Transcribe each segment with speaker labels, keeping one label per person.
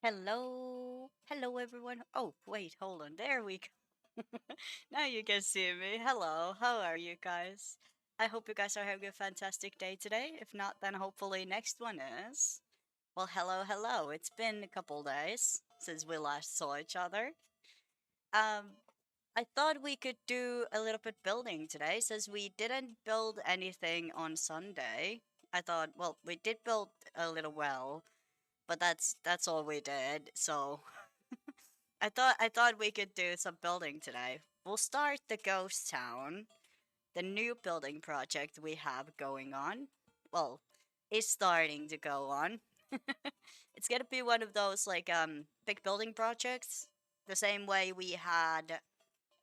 Speaker 1: Hello. Hello, everyone. Oh, wait, hold on. There we go. Now you can see me. Hello. How are you guys? I hope you guys are having a fantastic day today. If not, then hopefully next one is. Well, hello. It's been a couple days since we last saw each other. Um, I thought we could do a little bit building today since we didn't build anything on Sunday. I thought, well, we did build a little well, but that's all we did. So I thought we could do some building today. We'll start the ghost town, the new building project we have going on. Well, is starting to go on. It's gonna be one of those like big building projects. The same way we had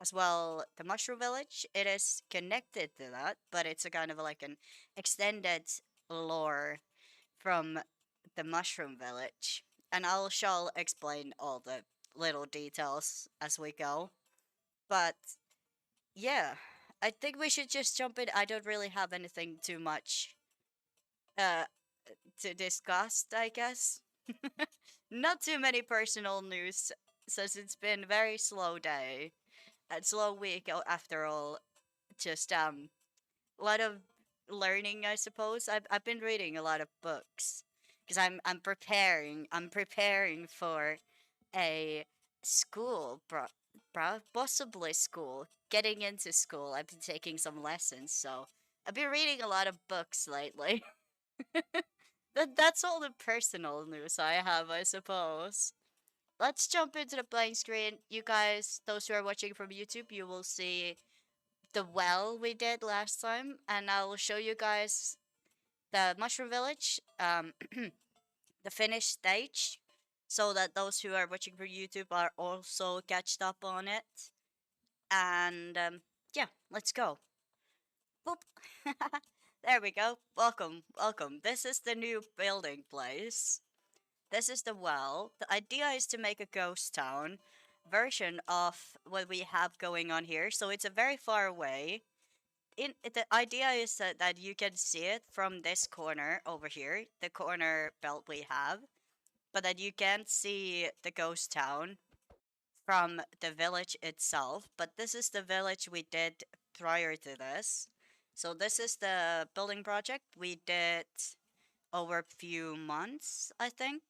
Speaker 1: as well the mushroom village. It is connected to that, but it's a kind of like an extended lore from the mushroom village. And I shall explain all the little details as we go. But yeah, I think we should just jump in. I don't really have anything too much uh to discuss, I guess. Not too many personal news since it's been very slow day and slow week after all. Just a lot of learning, I suppose. I've been reading a lot of books because I'm preparing for a school, possibly school, getting into school. I've been taking some lessons, so I've been reading a lot of books lately. That's all the personal news I have, I suppose. Let's jump into the blank screen. You guys, those who are watching from YouTube, you will see the well we did last time, and I'll show you guys the mushroom village, the finished stage, so that those who are watching from YouTube are also catched up on it. And yeah, let's go. Boop. There we go. Welcome. This is the new building place. This is the well. The idea is to make a ghost town version of what we have going on here. So it's a very far away. The idea is that you can see it from this corner over here, the corner belt we have, but that you can't see the ghost town from the village itself. But this is the village we did prior to this. So this is the building project we did over a few months, I think.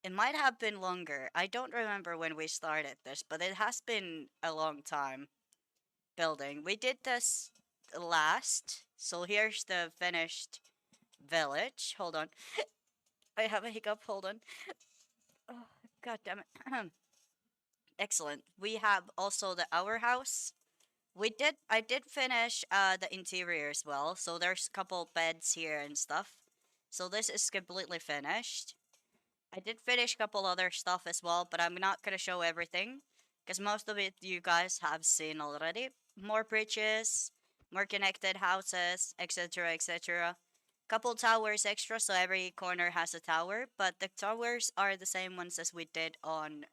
Speaker 1: It might have been longer. I don't remember when we started this, but it has been a long time building. We did this last. So here's the finished village. Hold on. I have a hiccup. Hold on. Oh, God damn it. Excellent. We have also the our house. I did finish the interior as well. So there's a couple beds here and stuff. So this is completely finished. I did finish a couple other stuff as well, but I'm not gonna show everything because most of it you guys have seen already. More bridges, more connected houses, etc., etc. Couple towers extra, so every corner has a tower, but the towers are the same ones as we did on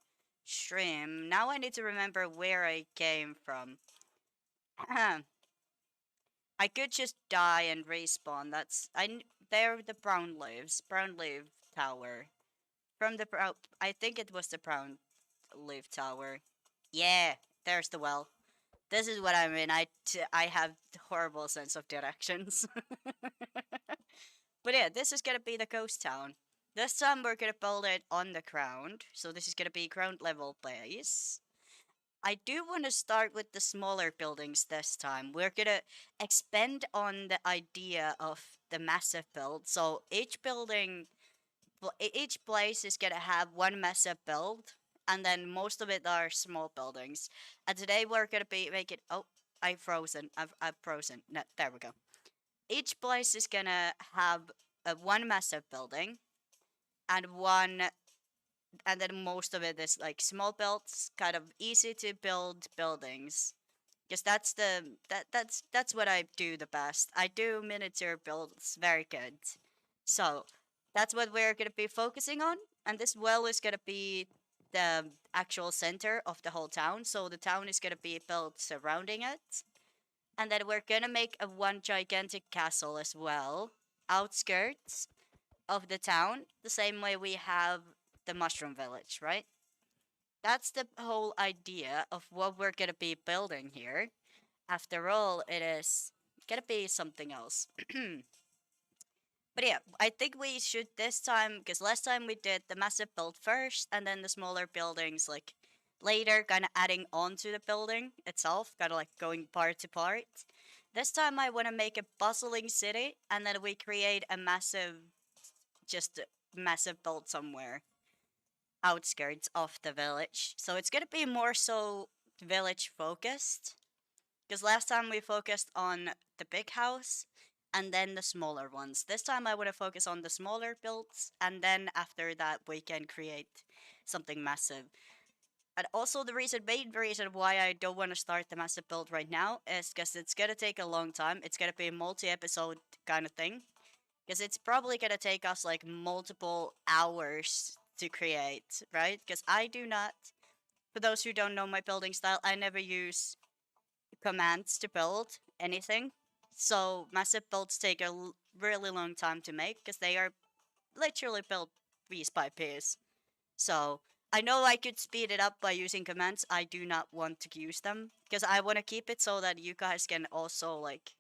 Speaker 1: stream. Now I need to remember where I came from. I could just die and respawn. They're the brown leaf tower. From the brown, I think it was the brown leaf tower. Yeah, there's the well. This is what I mean. I have horrible sense of directions. But yeah, this is gonna be the ghost town. This time we're gonna build it on the ground. So this is gonna be ground level base. I do want to start with the smaller buildings this time. We're gonna expand on the idea of the massive build. So each place is gonna have one massive build, and then most of it are small buildings. And today we're gonna be making. Oh, I've frozen. I've frozen. No, there we go. Each place is gonna have one massive building, and then most of it is like small builds, kind of easy to build buildings. Because that's what I do the best. I do miniature builds very good. So that's what we're gonna be focusing on. And this well is gonna be the actual center of the whole town. So the town is gonna be built surrounding it. And then we're gonna make a one gigantic castle as well, outskirts of the town, the same way we have. the mushroom village, right? That's the whole idea of what we're gonna be building here. After all, it is gonna be something else. But yeah, I think we should this time, because last time we did the massive build first and then the smaller buildings like later, kind of adding on to the building itself, kind of like going part to part. This time I want to make a bustling city and then we create a massive, just a massive build somewhere outskirts of the village. So it's gonna be more so village focused. Because last time we focused on the big house and then the smaller ones. This time I want to focus on the smaller builds and then after that we can create something massive. And also the main reason why I don't want to start the massive build right now is because it's gonna take a long time. It's gonna be a multi-episode kind of thing. Because it's probably gonna take us like multiple hours to create, right? Because I do not, for those who don't know my building style, I never use commands to build anything. So massive builds take a really long time to make because they are literally built piece by piece. So I know I could speed it up by using commands. I do not want to use them because I want to keep it so that you guys can also like,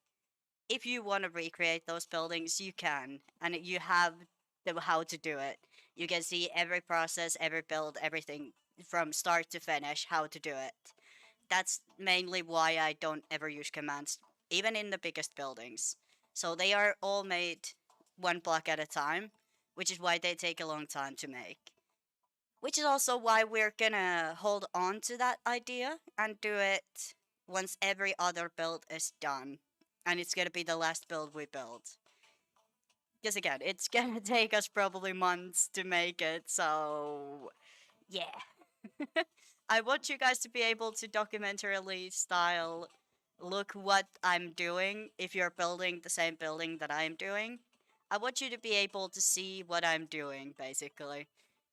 Speaker 1: if you want to recreate those buildings, you can, and you have the how to do it. You can see every process, every build, everything from start to finish, how to do it. That's mainly why I don't ever use commands, even in the biggest buildings. So they are all made one block at a time, which is why they take a long time to make. Which is also why we're gonna hold on to that idea and do it once every other build is done. And it's gonna be the last build we build. Because again, it's gonna take us probably months to make it, so yeah. I want you guys to be able to documentarily style look what I'm doing if you're building the same building that I'm doing. I want you to be able to see what I'm doing basically.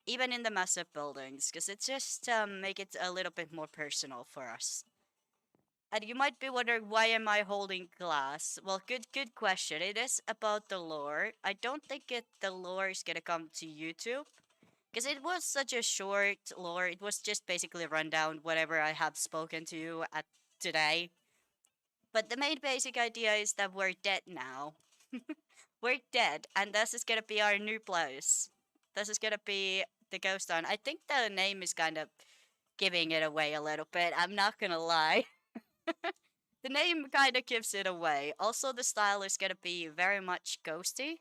Speaker 1: Even in the massive buildings, because it's just make it a little bit more personal for us. And you might be wondering why am I holding glass? Well, good question. It is about the lore. I don't think the lore is gonna come to YouTube because it was such a short lore. It was just basically a rundown whatever I have spoken to you at today. But the main basic idea is that we're dead now. We're dead, and this is gonna be our new place. This is gonna be the ghost town. I think the name is kind of giving it away a little bit. I'm not gonna lie. The name kind of gives it away. Also, the style is gonna be very much ghosty.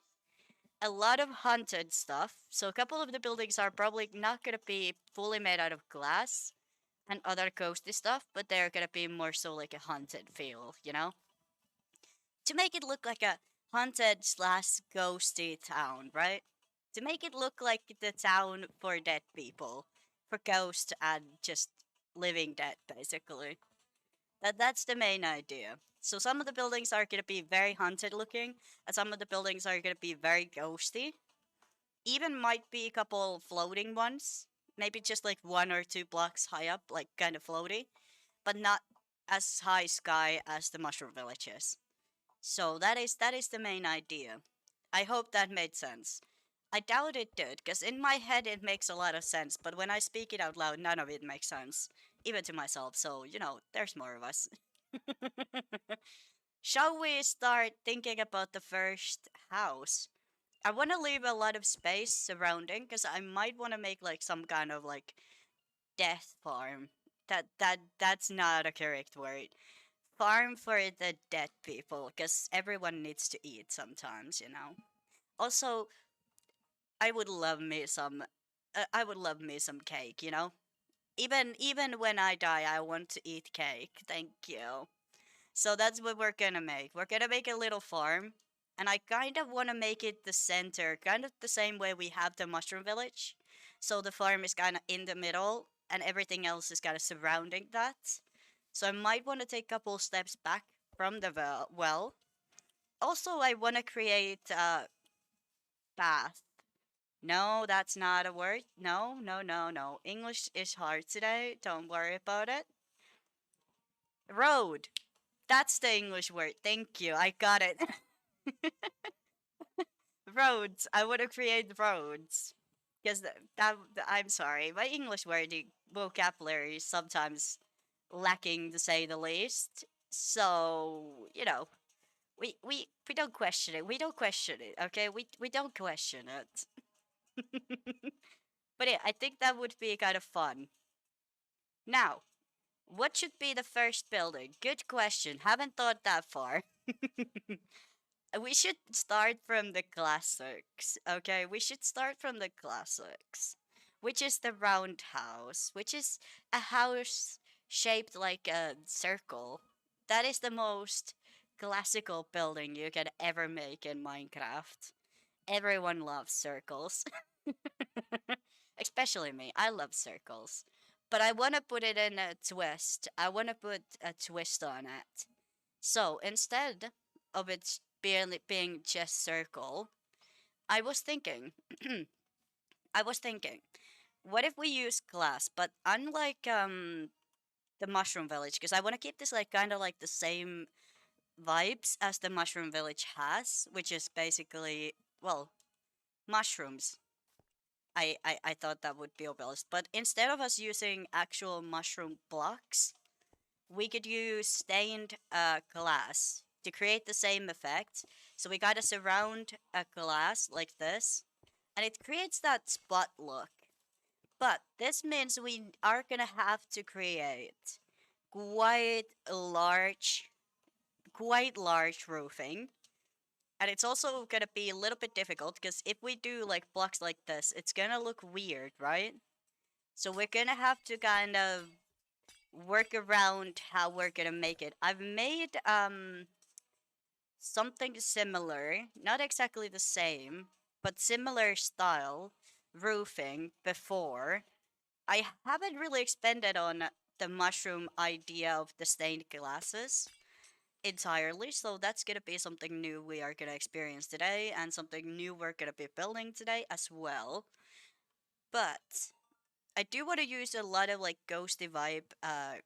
Speaker 1: A lot of haunted stuff. So a couple of the buildings are probably not gonna be fully made out of glass and other ghosty stuff, but they're gonna be more so like a haunted feel, you know? To make it look like a haunted slash ghosty town, right? To make it look like the town for dead people, for ghosts and just living dead, basically. That's the main idea. So some of the buildings are gonna be very haunted looking, and some of the buildings are gonna be very ghosty. Even might be a couple floating ones, maybe just like 1 or 2 blocks high up, like kind of floaty, but not as high sky as the mushroom village is. So that is the main idea. I hope that made sense. I doubt it did, because in my head it makes a lot of sense, but when I speak it out loud, none of it makes sense, even to myself. So there's more of us. Shall we start thinking about the first house? I want to leave a lot of space surrounding, because I might want to make like some kind of like death farm. That's not a correct word. Farm for the dead people, because everyone needs to eat sometimes. Also, I would love me some. I would love me some cake. Even when I die, I want to eat cake. Thank you. So that's what we're gonna make. We're gonna make a little farm, and I kind of want to make it the center, kind of the same way we have the mushroom village. So the farm is kind of in the middle, and everything else is kind of surrounding that. So I might want to take a couple steps back from the well. Also, I want to create a path. No, that's not a word. No, no, no, no. English is hard today. Don't worry about it. Road. That's the English word. Thank you. I got it. Roads. I want to create roads. because I'm sorry, my English wording vocabulary is sometimes lacking to say the least. So we don't question it. We don't question it. Okay, we don't question it. But yeah, I think that would be kind of fun. Now, what should be the first building? Good question. Haven't thought that far. We should start from the classics. Okay, we should start from the classics, which is the roundhouse, which is a house shaped like a circle. That is the most classical building you can ever make in Minecraft. Everyone loves circles, especially me. I love circles. But I want to put it in a twist. I want to put a twist on it. So instead of it being just circle, I was thinking, I was thinking, what if we use glass, but unlike the Mushroom Village, because I want to keep this like kind of like the same vibes as the Mushroom Village has, which is basically well mushrooms. I thought that would be obvious, but instead of us using actual mushroom blocks, we could use stained glass to create the same effect. So we gotta surround a glass like this, and it creates that spot look. But this means we are gonna have to create quite large, quite large roofing. And it's also gonna be a little bit difficult because if we do like blocks like this, it's gonna look weird, right? So we're gonna have to kind of work around how we're gonna make it. I've made something similar, not exactly the same, but similar style roofing before. I haven't really expanded on the mushroom idea of the stained glasses entirely, so that's gonna be something new we are gonna experience today and something new we're gonna be building today as well. But I do want to use a lot of like ghosty vibe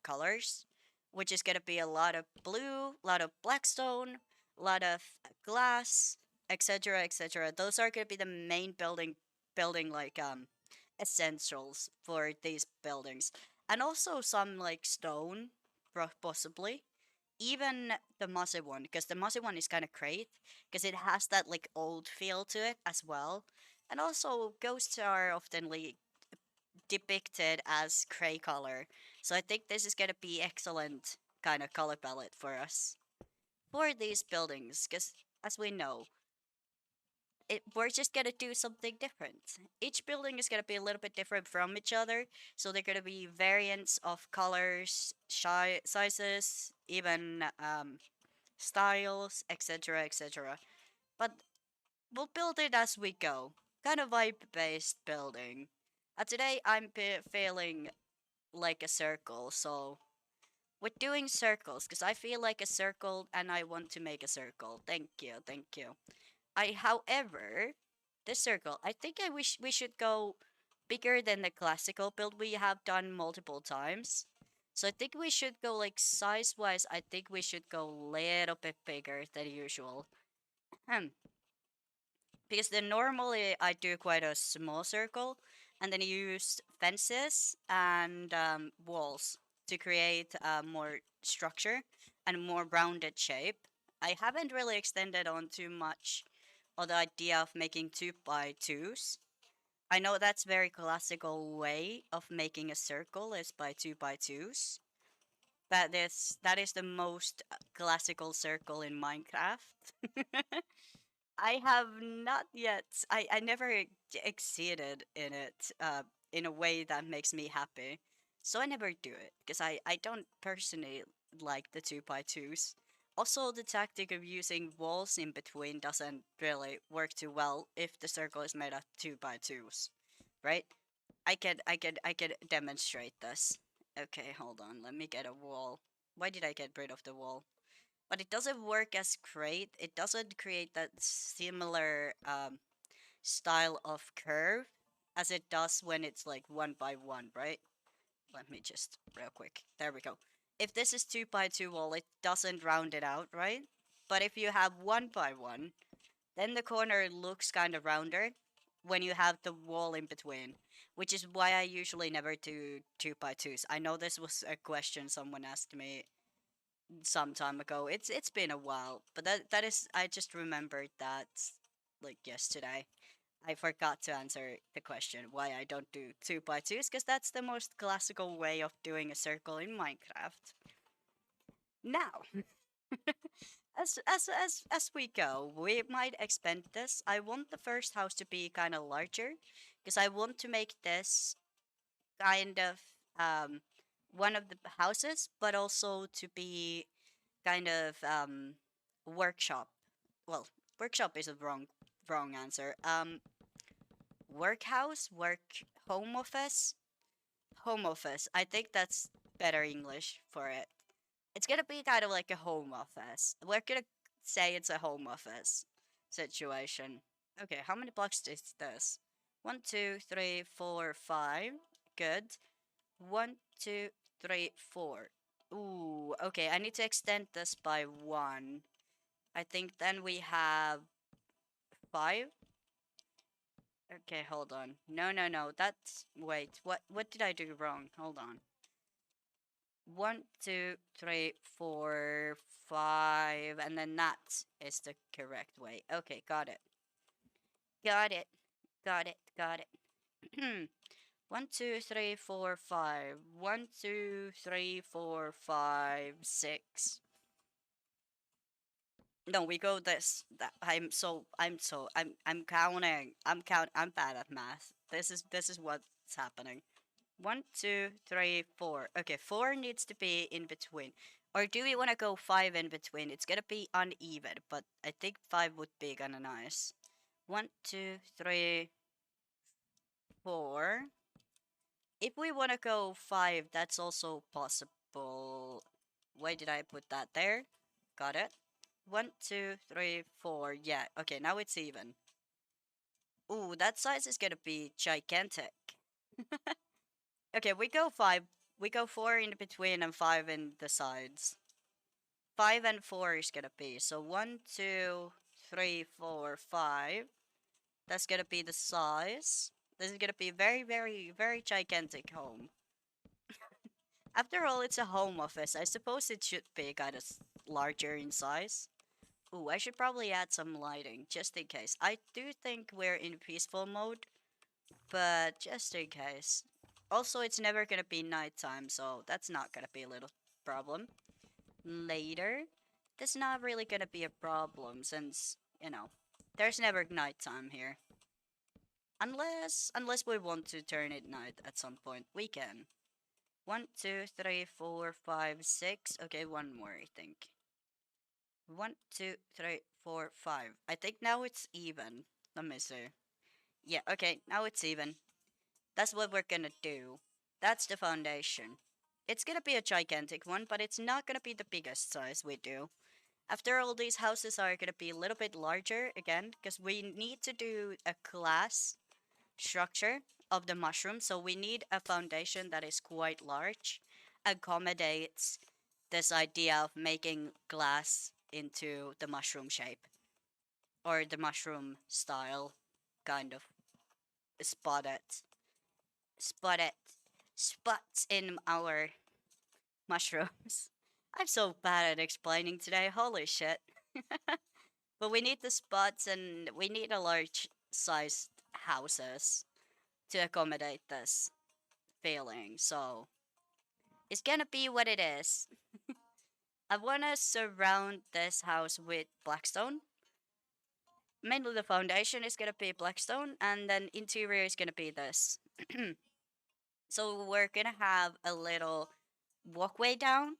Speaker 1: colors, which is gonna be a lot of blue, a lot of blackstone, a lot of glass, etc., etc. Those are gonna be the main building like essentials for these buildings, and also some like stone, possibly. Even the mossy one, because the mossy one is kind of great because it has that like old feel to it as well. And also, ghosts are often like depicted as gray color. So I think this is gonna be excellent kind of color palette for us for these buildings, because as we know, we're just gonna do something different. Each building is gonna be a little bit different from each other, so they're gonna be variants of colors, sizes, even styles, etc., etc. But we'll build it as we go, kind of vibe-based building. Today I'm feeling like a circle. So we're doing circles because I feel like a circle and I want to make a circle. Thank you, thank you. However, this circle, I think I wish we should go bigger than the classical build we have done multiple times. So I think we should go like size wise. I think we should go a little bit bigger than usual. Hmm. Because then normally I do quite a small circle and then use fences and walls to create more structure and more rounded shape. I haven't really extended on too much of the idea of making 2x2s. I know that's very classical way of making a circle is by 2x2s. That is the most classical circle in Minecraft. I have not yet. I never exceeded in it in a way that makes me happy. So I never do it because I don't personally like the 2x2s. Also, the tactic of using walls in between doesn't really work too well if the circle is made of 2x2s, right? I could demonstrate this. Okay, hold on. Let me get a wall. Why did I get rid of the wall? But it doesn't work as great. It doesn't create that similar style of curve as it does when it's like 1x1, right? Let me just real quick. There we go. If this is 2x2 wall, it doesn't round it out, right? But if you have 1x1, then the corner looks kind of rounder, when you have the wall in between, which is why I usually never do 2x2s. I know this was a question someone asked me some time ago. It's been a while, but that is I just remembered that like yesterday. I forgot to answer the question why I don't do 2x2s because that's the most classical way of doing a circle in Minecraft. Now, as we go, we might expand this. I want the first house to be kind of larger because I want to make this kind of um one of the houses, but also to be kind of workshop. Well, workshop is a wrong answer. Workhouse, work home office, home office. I think that's better English for it. It's gonna be kind of like a home office. We're gonna say it's a home office situation. Okay, how many blocks is this? One, two, three, four, five. Good. One, two, three, four. Ooh, okay. I need to extend this by one. I think then we have five. Okay, hold on. No, no, no. That's wait. What did I do wrong? Hold on. One, two, three, four, five, and then that is the correct way. Okay, got it. Got it. Got it. Got it. One, two, three, four, five. One, two, three, four, five, six. No, we go this. That I'm counting. I'm bad at math. This is what's happening. One, two, three, four. Okay, four needs to be in between. Or do we want to go five in between? It's gonna be uneven, but I think five would be kinda nice. One, two, three, four. If we want to go five, that's also possible. Why did I put that there? Got it. One, two, three, four. Yeah, okay, now it's even. Ooh, that size is gonna be gigantic. Okay, we go five. We go four in between and five in the sides. Five and four is gonna be. So one, two, three, four, five. That's gonna be the size. This is gonna be very, very, very gigantic home. After all, it's a home office. I suppose it should be kind of larger in size. Ooh, I should probably add some lighting just in case. I do think we're in peaceful mode, but just in case. Also, it's never gonna be nighttime, so that's not gonna be a little problem. Later, that's not really gonna be a problem since, there's never nighttime here. Unless we want to turn it night at some point, we can. One, two, three, four, five, six. Okay, one more, I think. One, two, three, four, five. I think now it's even. Let me see. Yeah, okay, now it's even. That's what we're gonna do. That's the foundation. It's gonna be a gigantic one, but it's not gonna be the biggest size we do. After all, these houses are gonna be a little bit larger again, because we need to do a class structure of the mushroom, so we need a foundation that is quite large, accommodates this idea of making glass into the mushroom shape or the mushroom style, kind of spot it, spot it, spots in our mushrooms. I'm so bad at explaining today. Holy shit! But we need the spots and we need a large sized houses to accommodate this feeling. So it's gonna be what it is. I wanna surround this house with blackstone. Mainly the foundation is gonna be blackstone, and then interior is gonna be this. So we're gonna have a little walkway down.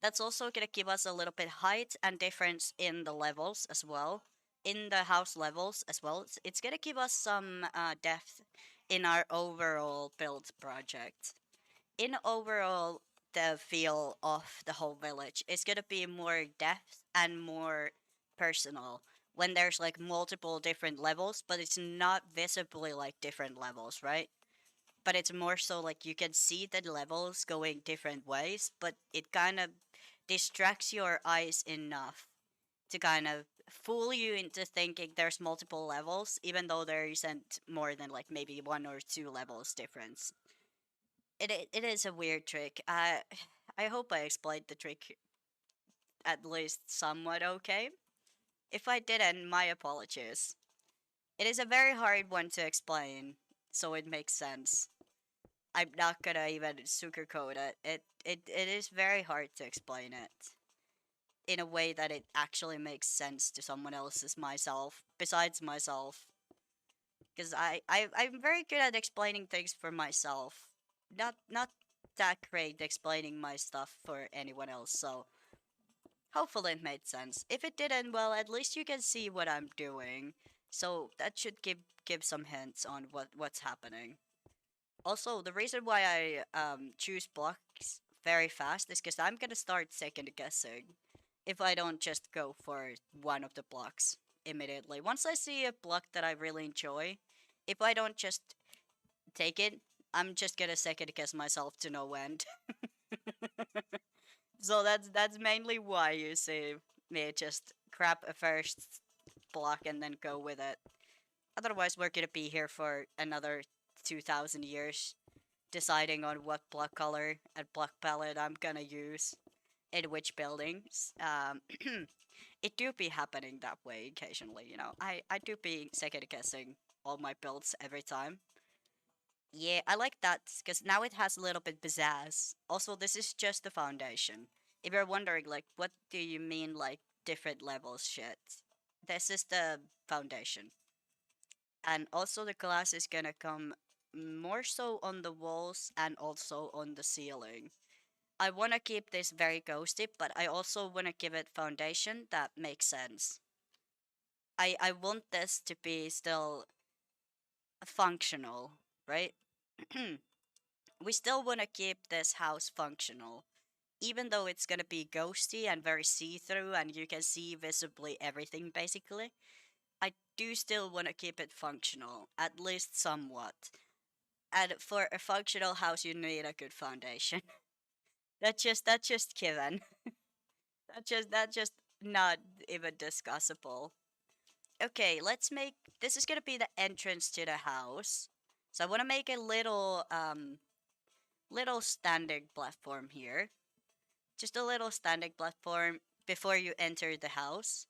Speaker 1: That's also gonna give us a little bit height and difference in the levels as well, in the house levels as well. It's gonna give us some depth in our overall build project. In overall, the feel of the whole village is gonna be more depth and more personal when there's like multiple different levels, but it's not visibly like different levels, right? But it's more so like you can see the levels going different ways, but it kind of distracts your eyes enough to kind of fool you into thinking there's multiple levels, even though there isn't more than like maybe one or two levels difference. It is a weird trick. I hope I explained the trick at least somewhat okay. If I didn't, my apologies. It is a very hard one to explain, so it makes sense. I'm not gonna even sugarcoat it. It is very hard to explain it in a way that it actually makes sense to someone else's myself, besides myself. Because I'm very good at explaining things for myself. Not that great explaining my stuff for anyone else, so hopefully it made sense. If it didn't, well, at least you can see what I'm doing. So that should give some hints on what's happening. Also, the reason why I choose blocks very fast is because I'm gonna start second guessing if I don't just go for one of the blocks immediately. Once I see a block that I really enjoy, if I don't just take it, I'm just gonna second guess myself to no end. So that's mainly why you see me just grab a first block and then go with it. Otherwise, we're gonna be here for another 2,000 years deciding on what block color and block palette I'm gonna use in which buildings. It do be happening that way occasionally, you know. I do be second guessing all my builds every time. Yeah, I like that because now it has a little bit pizzazz. Also, this is just the foundation. If you're wondering, like, what do you mean, like, different levels shit? This is the foundation. And also, the glass is gonna come more so on the walls and also on the ceiling. I want to keep this very ghosty, but I also want to give it foundation that makes sense. I want this to be still functional, right? We still want to keep this house functional. Even though it's going to be ghosty and very see through, and you can see visibly everything basically, I do still want to keep it functional, at least somewhat. And for a functional house, you need a good foundation. That's just given. That's just not even discussable. Okay, let's make this is gonna be the entrance to the house. So I want to make a little standing platform here. Just a little standing platform before you enter the house.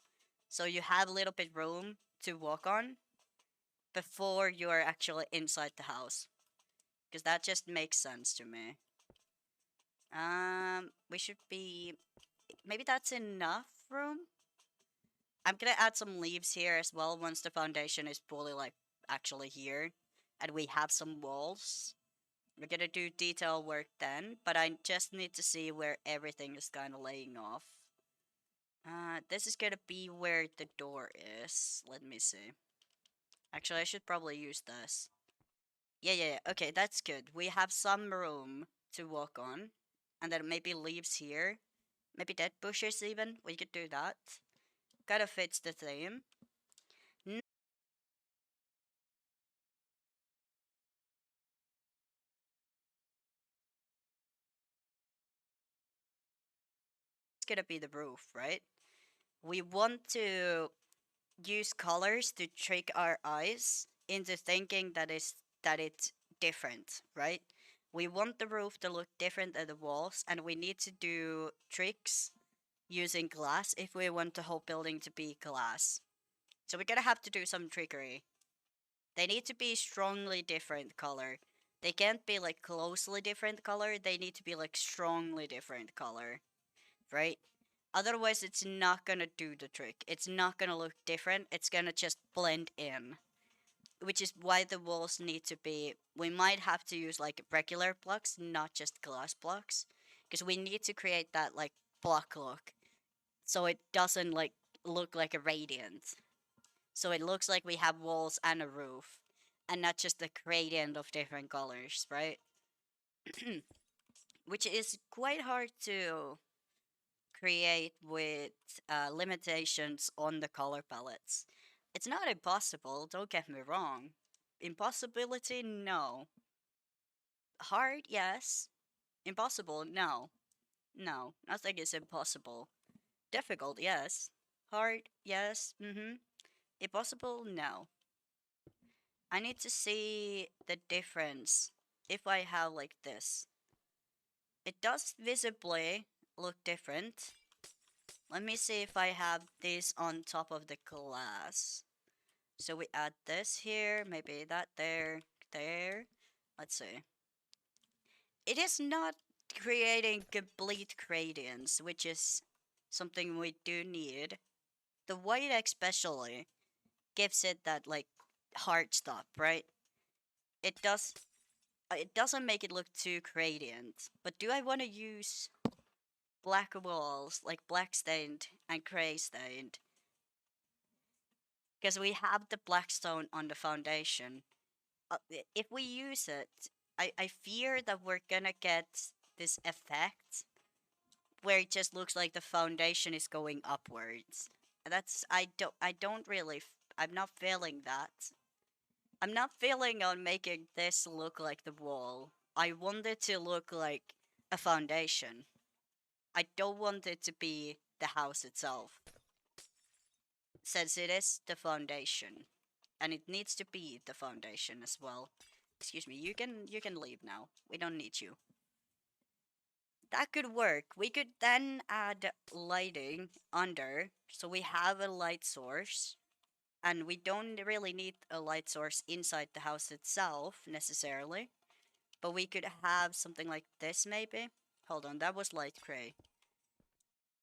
Speaker 1: So you have a little bit room to walk on before you're actually inside the house. Because that just makes sense to me. We should be maybe that's enough room. I'm gonna add some leaves here as well once the foundation is fully like actually here and we have some walls. We're gonna do detail work then, but I just need to see where everything is kind of laying off. This is gonna be where the door is. Let me see. Actually, I should probably use this. Yeah. Okay, that's good. We have some room to walk on, and then maybe leaves here. Maybe dead bushes even. We could do that. Kind of fits the theme. It's gonna be the roof, right? We want to use colors to trick our eyes into thinking that it's different, right? We want the roof to look different than the walls, and we need to do tricks using glass if we want the whole building to be glass. So we're gonna have to do some trickery. They need to be strongly different color. They can't be like closely different color. They need to be like strongly different color, right? Otherwise, it's not gonna do the trick. It's not gonna look different. It's gonna just blend in. Which is why the walls need to be. We might have to use like regular blocks, not just glass blocks. Because we need to create that like block look. So it doesn't like look like a radiant. So it looks like we have walls and a roof. And not just a gradient of different colors, right? Which is quite hard to create with limitations on the color palettes. It's not impossible, don't get me wrong. Impossibility, no. Hard, yes. Impossible, no. No, nothing is impossible. Difficult, yes. Heart, yes. Mm-hmm. Impossible, no. I need to see the difference if I have like this. It does visibly look different. Let me see if I have this on top of the glass. So we add this here, maybe that there, there. Let's see. It is not creating complete gradients, which is something we do need. The white especially gives it that like hard stop, right? It does it doesn't make it look too gradient. But do I want to use black walls, like black stained and gray stained? Because we have the black stone on the foundation. If we use it, I fear that we're gonna get this effect where it just looks like the foundation is going upwards. That's I don't really I'm not feeling that. I'm not feeling on making this look like the wall. I want it to look like a foundation. I don't want it to be the house itself, since it is the foundation, and it needs to be the foundation as well. Excuse me, you can leave now. We don't need you. That could work. We could then add lighting under, so we have a light source, and we don't really need a light source inside the house itself necessarily. But we could have something like this maybe. Hold on, that was light gray.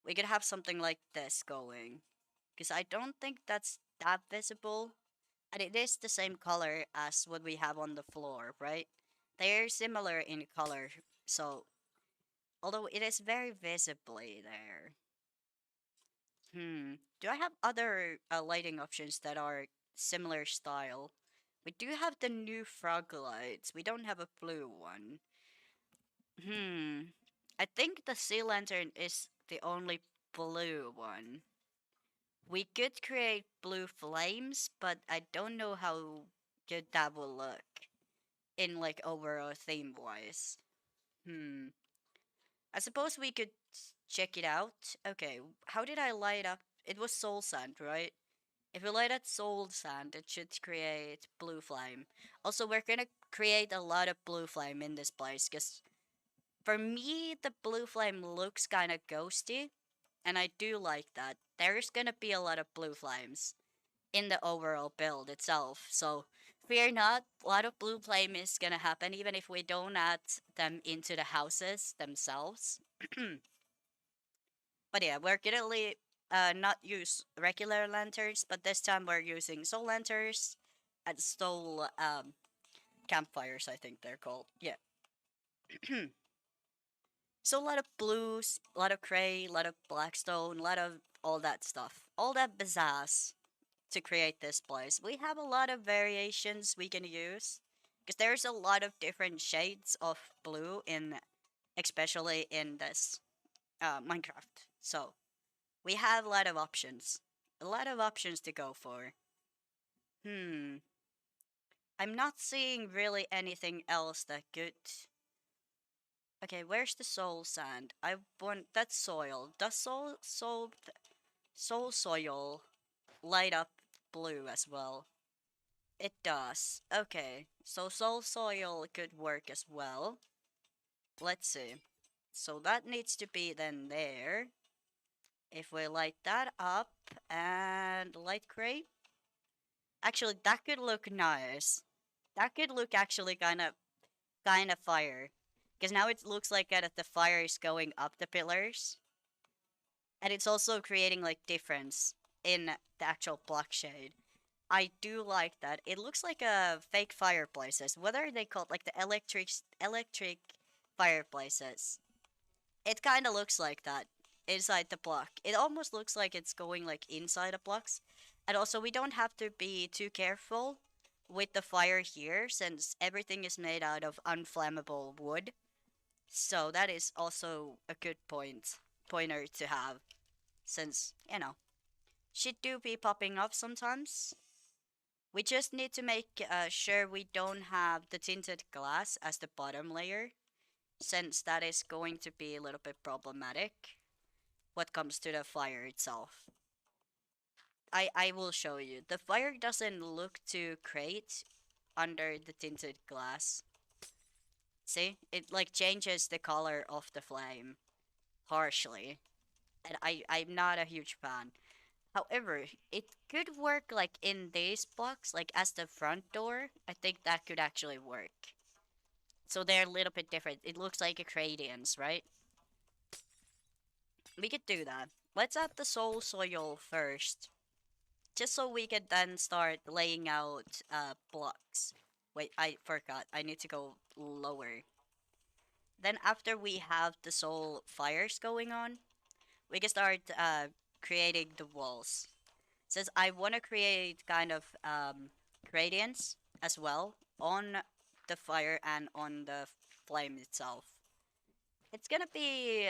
Speaker 1: We could have something like this going. Because I don't think that's that visible. And it is the same color as what we have on the floor, right? They're similar in color. So, although it is very visibly there. Do I have other lighting options that are similar style? We do have the new frog lights. We don't have a blue one. Hmm. I think the sea lantern is the only blue one. We could create blue flames, but I don't know how good that will look in like overall theme wise. Hmm. I suppose we could check it out. Okay, how did I light up? It was soul sand, right? If we light up soul sand, it should create blue flame. Also, we're gonna create a lot of blue flame in this place because for me, the blue flame looks kind of ghosty, and I do like that. There's gonna be a lot of blue flames in the overall build itself, so fear not, a lot of blue flame is gonna happen even if we don't add them into the houses themselves. But yeah, we're gonna not use regular lanterns, but this time we're using soul lanterns and soul campfires, I think they're called. Yeah. So a lot of blues, a lot of gray, a lot of blackstone, a lot of all that stuff, all that pizzazz to create this place. We have a lot of variations we can use because there's a lot of different shades of blue in, especially in this Minecraft. So we have a lot of options to go for. Hmm, I'm not seeing really anything else that good. Okay, where's the soul sand? I want that soil. Does soul soil light up blue as well? It does. Okay, so soul soil could work as well. Let's see. So that needs to be then there. If we light that up and light gray, actually that could look nice. That could look actually kind of fire, because now it looks like that the fire is going up the pillars, and it's also creating like difference in the actual block shade. I do like that. It looks like a fake fireplaces. What are they called? Like the electric fireplaces. It kind of looks like that inside the block. It almost looks like it's going like inside the blocks. And also we don't have to be too careful with the fire here since everything is made out of unflammable wood. So that is also a good pointer to have since, she do be popping up sometimes. We just need to make sure we don't have the tinted glass as the bottom layer, since that is going to be a little bit problematic what comes to the fire itself. I will show you. The fire doesn't look too great under the tinted glass. See? It like changes the color of the flame harshly. And I'm not a huge fan. However, it could work like in this box, like as the front door. I think that could actually work. So they're a little bit different. It looks like a Gradients, right? We could do that. Let's add the soul soil first. Just so we can then start laying out blocks. Wait, I forgot. I need to go lower. Then after we have the soul fires going on, we can start creating the walls. Since I want to create kind of gradients as well on the fire and on the flame itself. It's gonna be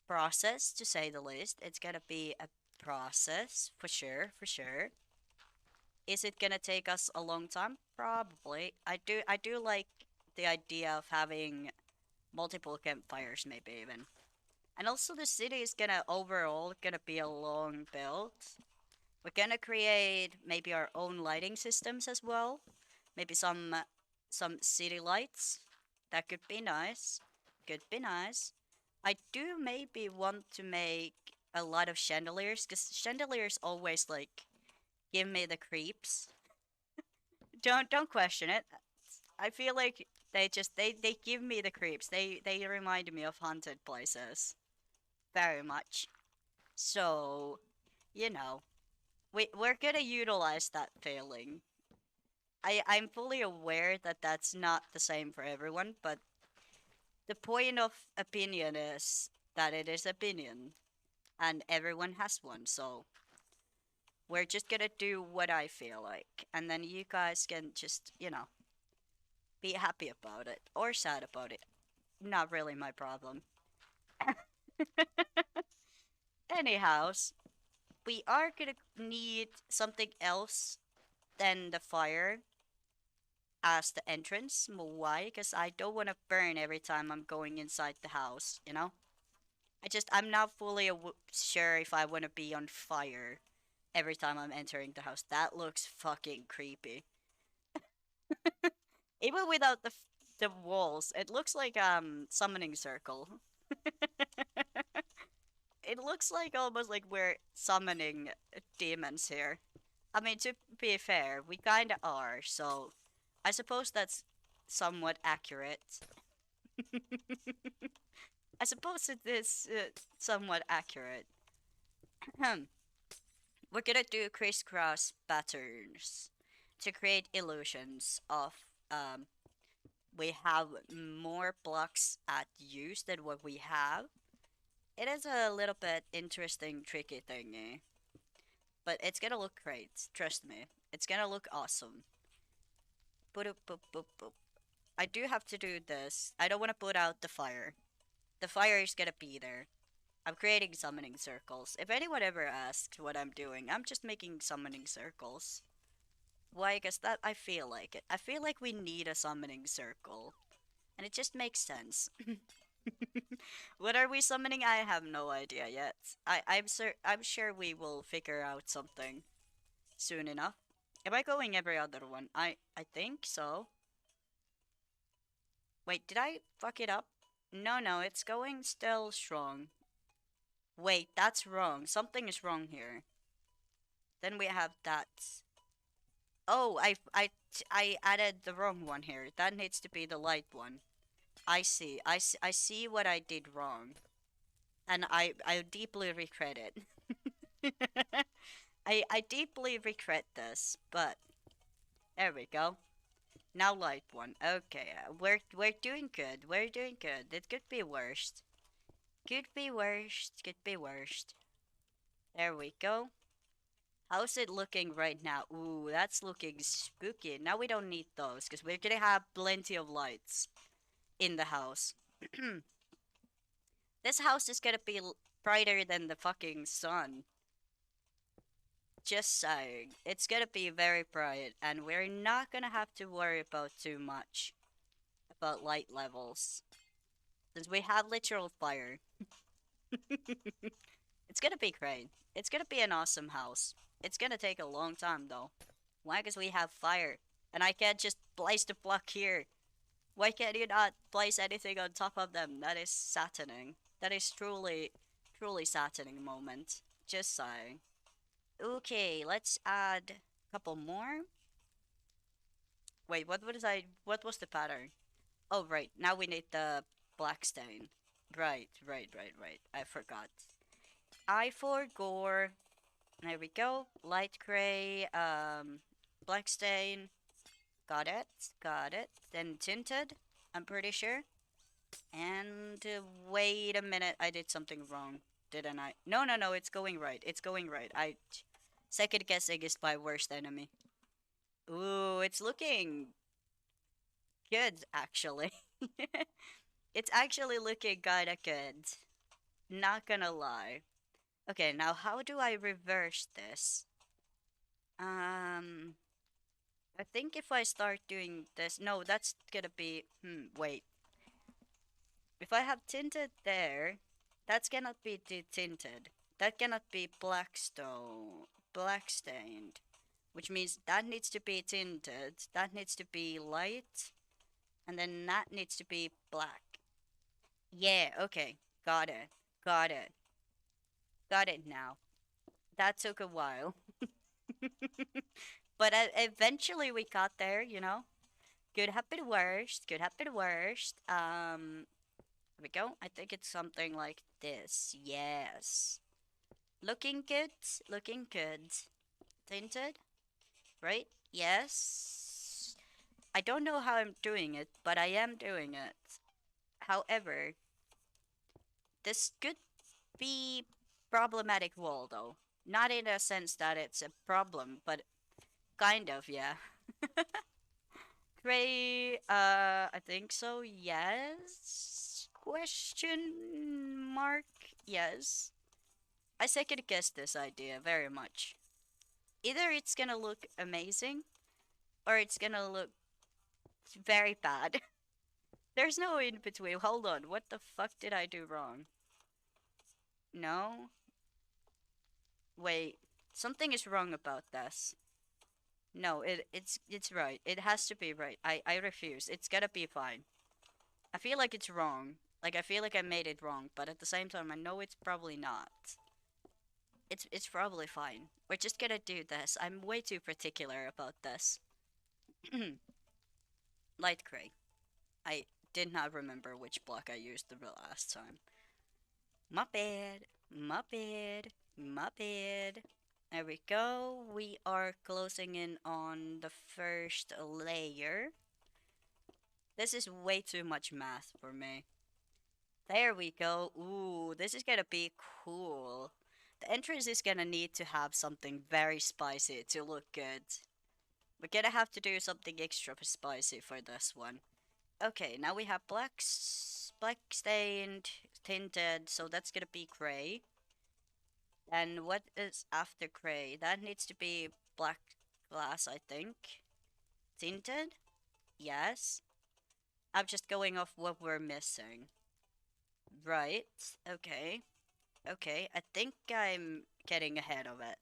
Speaker 1: process to say the least. It's gonna be a process for sure, for sure. Is it gonna take us a long time? Probably. I do like the idea of having multiple campfires, maybe even. And also the city is gonna overall gonna be a long build. We're gonna create maybe our own lighting systems as well. Maybe some city lights. That could be nice. Could be nice. I do maybe want to make a lot of chandeliers because chandeliers always like give me the creeps. Don't question it. I feel like they give me the creeps. They remind me of haunted places very much. So, you know, we're gonna utilize that feeling. I'm fully aware that that's not the same for everyone, but the point of opinion is that it is opinion, and everyone has one. So we're just gonna do what I feel like, and then you guys can just be happy about it or sad about it. Not really my problem. Anyhow, we are gonna need something else than the fire as the entrance. Why? Because I don't want to burn every time I'm going inside the house. I'm not fully sure if I want to be on fire every time I'm entering the house. That looks fucking creepy. Even without the walls, it looks like summoning circle. It looks like almost like we're summoning demons here. I mean, to be fair, we kinda are, so I suppose that's somewhat accurate. I suppose it is somewhat accurate. We're gonna do crisscross patterns to create illusions of um we have more blocks at use than what we have. It is a little bit interesting, tricky thingy, but it's gonna look great. Trust me, it's gonna look awesome. Boop, boop, boop, boop. I do have to do this. I don't want to put out the fire. The fire is gonna be there. I'm creating summoning circles. If anyone ever asks what I'm doing, I'm just making summoning circles. Why? Because that I feel like it. I feel like we need a summoning circle, and it just makes sense. What are we summoning? I have no idea yet. I'm sure we will figure out something soon enough. Am I going every other one? I think so. Wait, did I fuck it up? No, no, it's going still strong. Wait, that's wrong. Something is wrong here. Then we have that. Oh, I added the wrong one here. That needs to be the light one. I see what I did wrong. And I deeply regret it. I deeply regret this, but there we go. Now light one. Okay, we're doing good. We're doing good. It could be worst. Could be worst. Could be worst. There we go. How's it looking right now? Ooh, that's looking spooky. Now we don't need those because we're gonna have plenty of lights in the house. This house is gonna be brighter than the fucking sun. Just saying. It's gonna be very bright, and we're not gonna have to worry about too much about light levels. Since we have literal fire. It's gonna be great. It's gonna be an awesome house. It's gonna take a long time though. Why? Because we have fire. And I can't just place the block here. Why can't you not place anything on top of them? That is saturating. That is truly, truly saturating moment. Just saying. Okay, let's add a couple more. Wait, what was the pattern? Oh, right. Now we need the black stain. Right. I forgot. I forgot. There we go. Light gray, black stain. Got it. Got it. Then tinted. I'm pretty sure. And wait a minute. I did something wrong, didn't I? No. It's going right. It's going right. Second guessing is my worst enemy. Ooh, it's looking good actually. It's actually looking kinda good. Not gonna lie. Okay, now how do I reverse this? Um, I think if I start doing this, no, that's gonna be, wait. If I have tinted there, that's cannot be tinted. That cannot be black stained, which means that needs to be tinted, that needs to be light, and then that needs to be black. Yeah, okay, got it, got it, got it now. That took a while, but eventually we got there, you know? Could have been worse, could have been worse. Here we go. I think it's something like this. Yes. Looking good, looking good. Tinted, right? Yes. I don't know how I'm doing it, but I am doing it. However, this could be problematic wall though. Not in a sense that it's a problem, but kind of, yeah. Gray, I think so, yes. Question mark, yes. I second guess this idea very much. Either it's gonna look amazing or it's gonna look very bad. There's no in between. Hold on, what the fuck did I do wrong? No? Wait, something is wrong about this. No, it's right. It has to be right. I refuse. It's gotta be fine. I feel like it's wrong. Like I feel like I made it wrong, but at the same time I know it's probably not. It's probably fine. We're just gonna do this. I'm way too particular about this. Light gray. I did not remember which block I used the last time. My bad. My bad. My bad. There we go. We are closing in on the first layer. This is way too much math for me. There we go. Ooh, this is gonna be cool. The entrance is gonna need to have something very spicy to look good. We're gonna have to do something extra spicy for this one. Okay, now we have black stained, tinted, so that's gonna be gray. And what is after gray? That needs to be black glass, I think. Tinted? Yes. I'm just going off what we're missing. Right. Okay. Okay. I think I'm getting ahead of it.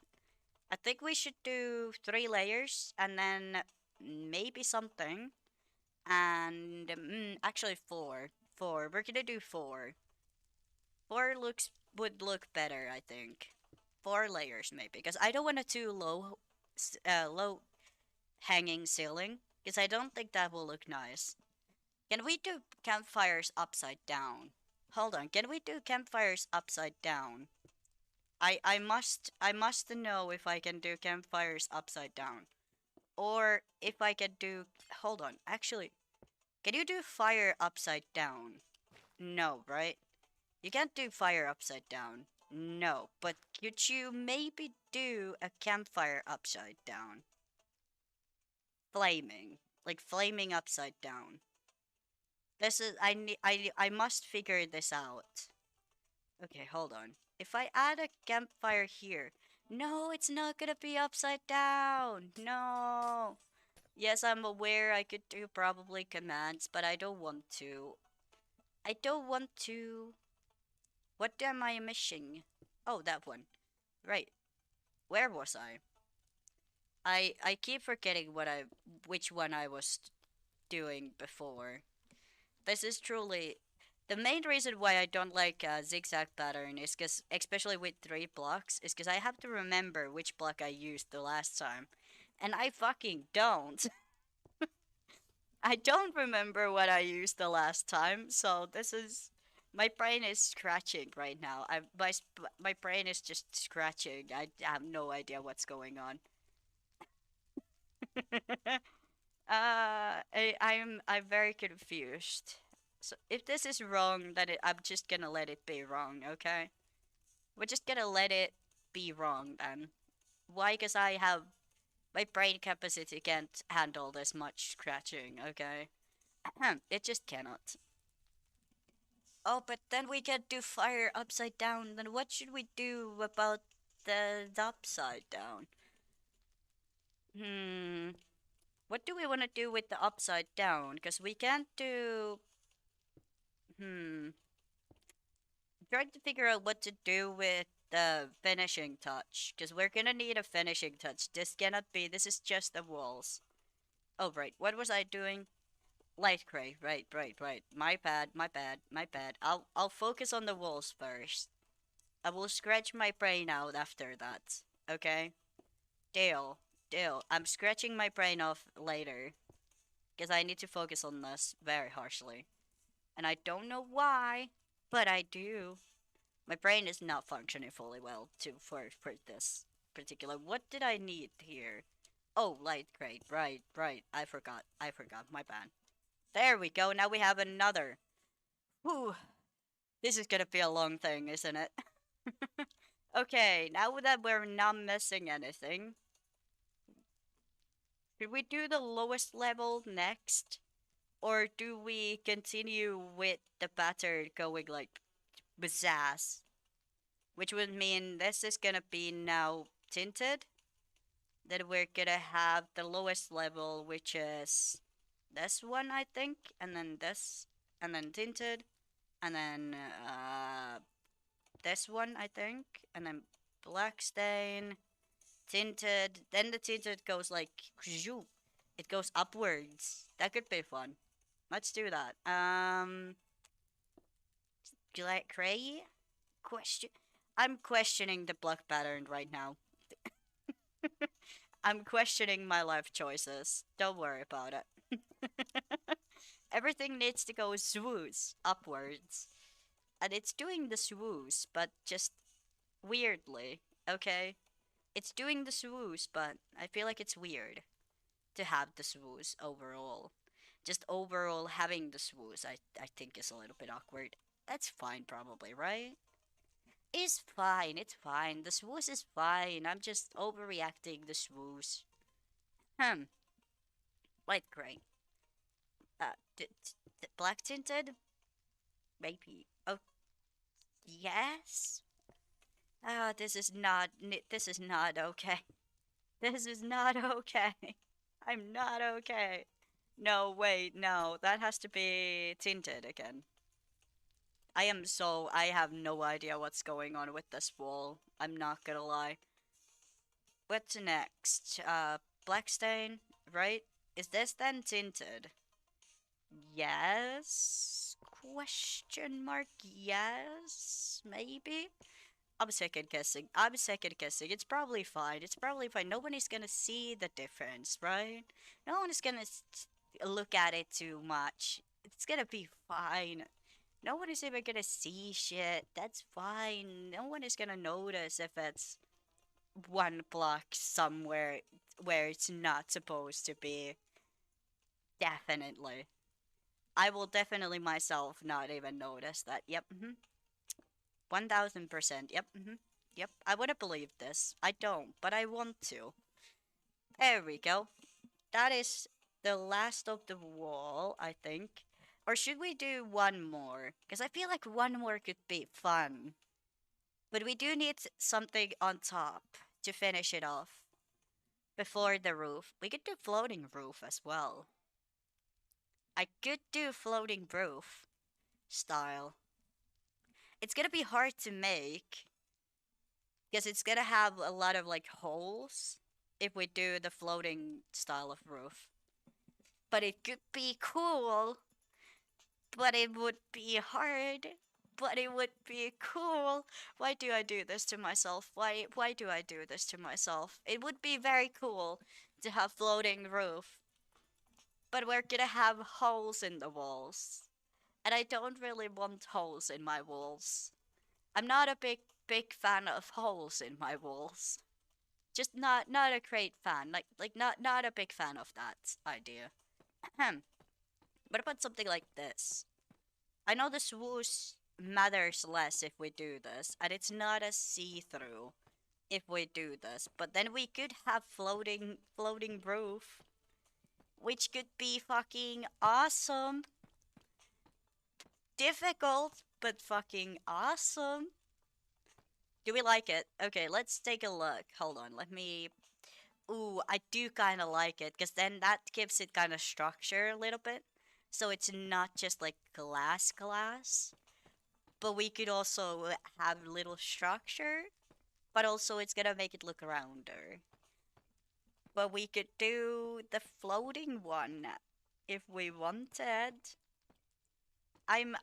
Speaker 1: I think we should do 3 layers and then maybe something. And actually four. Four. We're gonna do four. Four would look better, I think. 4 layers maybe, because I don't want a too low hanging ceiling, because I don't think that will look nice. Can we do campfires upside down? Hold on, can we do campfires upside down? I must know if I can do campfires upside down. Or if I can do, hold on, actually, can you do fire upside down? No, right? You can't do fire upside down. No, but could you maybe do a campfire upside down? Flaming. Like flaming upside down. This is I must figure this out. Okay, hold on. If I add a campfire here. No, it's not gonna be upside down. No. Yes, I'm aware I could do probably commands, but I don't want to. I don't want to. What am I missing? Oh, that one. Right. Where was I? I keep forgetting which one I was doing before. This is truly the main reason why I don't like zigzag pattern is because, especially with three blocks, is because I have to remember which block I used the last time, and I fucking don't. I don't remember what I used the last time, so this is my brain is scratching right now. My brain is just scratching. I have no idea what's going on. I'm very confused. So if this is wrong, then I'm just gonna let it be wrong, okay? We're just gonna let it be wrong then. Why? Because I have my brain capacity can't handle this much scratching, okay? It just cannot. Oh, but then we can't do fire upside down. Then what should we do about the upside down? Hmm. What do we want to do with the upside down? Because we can't do. Hmm. Trying to figure out what to do with the finishing touch. Because we're gonna need a finishing touch. This cannot be. This is just the walls. Oh, right. What was I doing? Light gray. Right, right, right. My bad, my bad, my bad. I'll focus on the walls first. I will scratch my brain out after that. Okay? Deal. Deal. I'm scratching my brain off later. Because I need to focus on this very harshly. And I don't know why, but I do. My brain is not functioning fully well for this particular. What did I need here? Oh, light gray. Right, right. I forgot. I forgot. My bad. There we go. Now we have another. Whew. This is gonna be a long thing, isn't it? Okay, now that we're not missing anything, should we do the lowest level next? Or do we continue with the pattern going like bazaaz? Which would mean this is gonna be now tinted. Then we're gonna have the lowest level, which is this one, I think, and then this, and then tinted, and then this one, I think, and then black stain, tinted. Then the tinted goes like, it goes upwards. That could be fun. Let's do that. Do you like gray? Question. I'm questioning the block pattern right now. I'm questioning my life choices. Don't worry about it. Everything needs to go swoosh upwards. And it's doing the swoosh, but just weirdly, okay? It's doing the swoosh, but I feel like it's weird to have the swoosh overall. Just overall having the swoosh, I think is a little bit awkward. That's fine, probably, right? It's fine, it's fine. The swoosh is fine. I'm just overreacting the swoosh. Hmm, light gray. Black tinted? Maybe. Oh, yes? Ah, this is not okay. This is not okay. I'm not okay. No, wait, no. That has to be tinted again. I have no idea what's going on with this wall. I'm not gonna lie. What's next? Black stain, right? Is this then tinted? Yes? Question mark? Yes? Maybe? I'm second guessing. I'm second guessing. It's probably fine. It's probably fine. No one is gonna see the difference, right? No one is gonna look at it too much. It's gonna be fine. No one is even gonna see shit. That's fine. No one is gonna notice if it's one block somewhere where it's not supposed to be. Definitely. I will definitely myself not even notice that. Yep. 1000%. Yep. Yep. I would have believed this. I don't, but I want to. There we go. That is the last of the wall, I think. Or should we do one more? Because I feel like one more could be fun. But we do need something on top to finish it off before the roof. We could do floating roof as well. I could do floating roof style. It's gonna be hard to make, because it's gonna have a lot of like holes if we do the floating style of roof. But it could be cool, but it would be hard. But it would be cool. Why do I do this to myself? Why do I do this to myself? It would be very cool to have floating roof, but we're gonna have holes in the walls. And I don't really want holes in my walls. I'm not a big fan of holes in my walls. Just not a great fan. Not a big fan of that idea. What about something like this? I know the swoosh matters less if we do this, and it's not as see-through if we do this. But then we could have floating roof, which could be fucking awesome. Difficult, but fucking awesome. Do we like it? Okay, let's take a look. Hold on, let me. Ooh, I do kind of like it because then that gives it kind of structure a little bit. So it's not just like glass, but we could also have little structure, but also it's gonna make it look rounder. But we could do the floating one if we wanted. I'm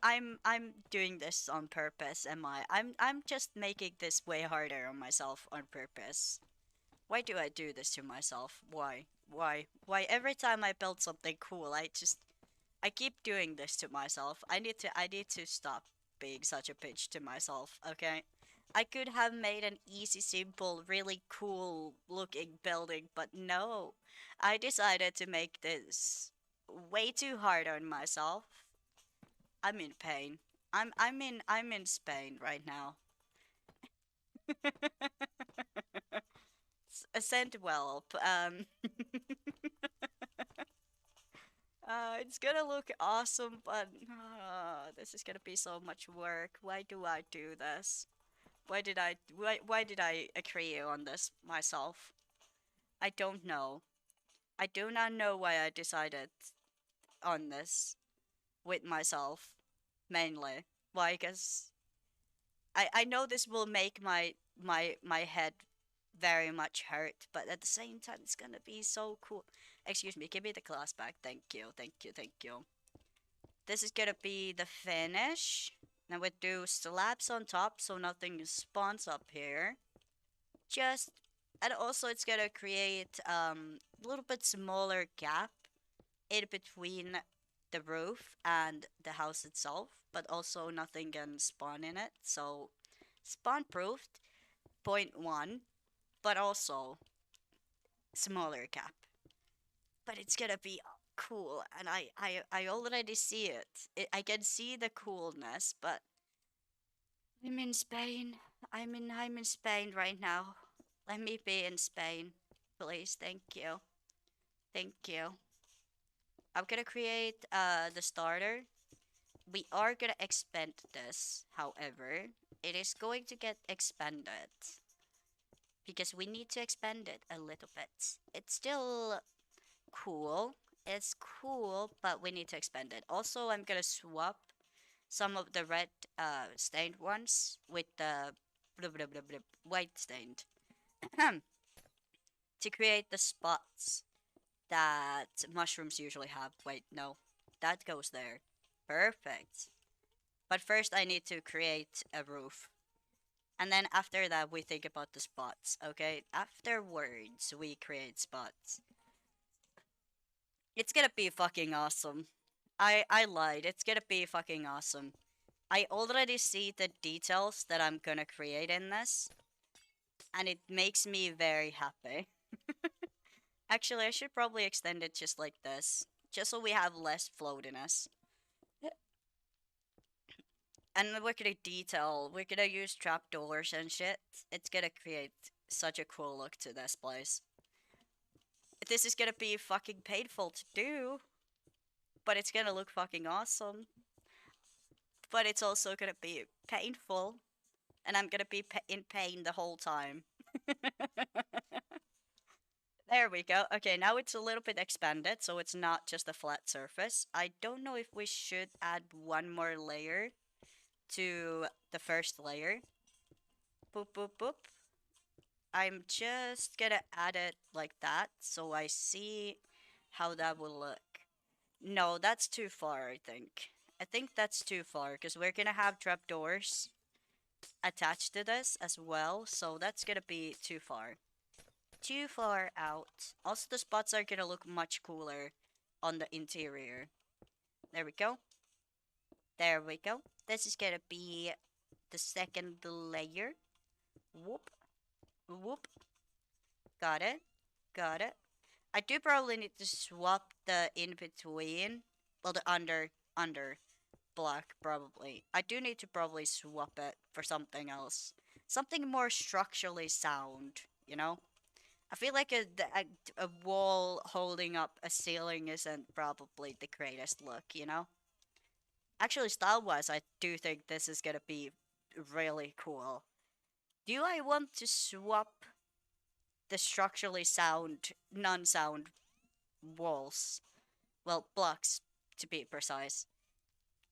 Speaker 1: doing this on purpose, am I? I'm just making this way harder on myself on purpose. Why do I do this to myself? Why? Why every time I build something cool, I keep doing this to myself. I need to stop being such a bitch to myself, okay? I could have made an easy, simple, really cool looking building, but no. I decided to make this way too hard on myself. I'm in pain. I'm in Spain right now. Send well. It's gonna look awesome, but this is gonna be so much work. Why do I do this? Why did I agree on this myself? I don't know. I do not know why I decided on this with myself mainly. Why? Because I know this will make my head very much hurt, but at the same time, it's gonna be so cool. Excuse me, give me the glass back. Thank you, thank you, thank you. This is gonna be the finish. Now we do slabs on top so nothing spawns up here. Just and also it's gonna create a little bit smaller gap in between the roof and the house itself, but also nothing can spawn in it. So spawn proofed, point one, but also smaller gap. But it's gonna be cool, and I already see I can see the coolness, but I'm in Spain. I'm in Spain right now. Let me be in Spain, please. Thank you. Thank you. I'm gonna create the starter. We are gonna expand this, however. It is going to get expanded because we need to expand it a little bit. It's still cool. It's cool, but we need to expand it. Also, I'm gonna swap some of the red stained ones with the blah, blah, blah, blah, white stained to create the spots that mushrooms usually have. Wait, no, that goes there. Perfect. But first, I need to create a roof. And then after that, we think about the spots, okay? Afterwards, we create spots. It's gonna be fucking awesome. I lied. It's gonna be fucking awesome. I already see the details that I'm gonna create in this, and it makes me very happy. Actually, I should probably extend it just like this, just so we have less floatiness. And we're gonna detail, we're gonna use trapdoors and shit. It's gonna create such a cool look to this place. This is gonna be fucking painful to do, but it's gonna look fucking awesome. But it's also gonna be painful, and I'm gonna be in pain the whole time. There we go. Okay, now it's a little bit expanded, so it's not just a flat surface. I don't know if we should add one more layer to the first layer. Boop, boop, boop. I'm just gonna add it like that so I see how that will look. No, that's too far, I think. I think that's too far because we're gonna have trapdoors attached to this as well, so that's gonna be too far. Too far out. Also, the spots are gonna look much cooler on the interior. There we go. There we go. This is gonna be the second layer. Whoop, whoop. Got it. Got it. I do probably need to swap the in between. Well, the under block probably. I do need to probably swap it for something else. Something more structurally sound, you know? I feel like a wall holding up a ceiling isn't probably the greatest look, you know? Actually, style wise, I do think this is gonna be really cool. Do I want to swap the structurally sound, non sound walls? Well, blocks, to be precise.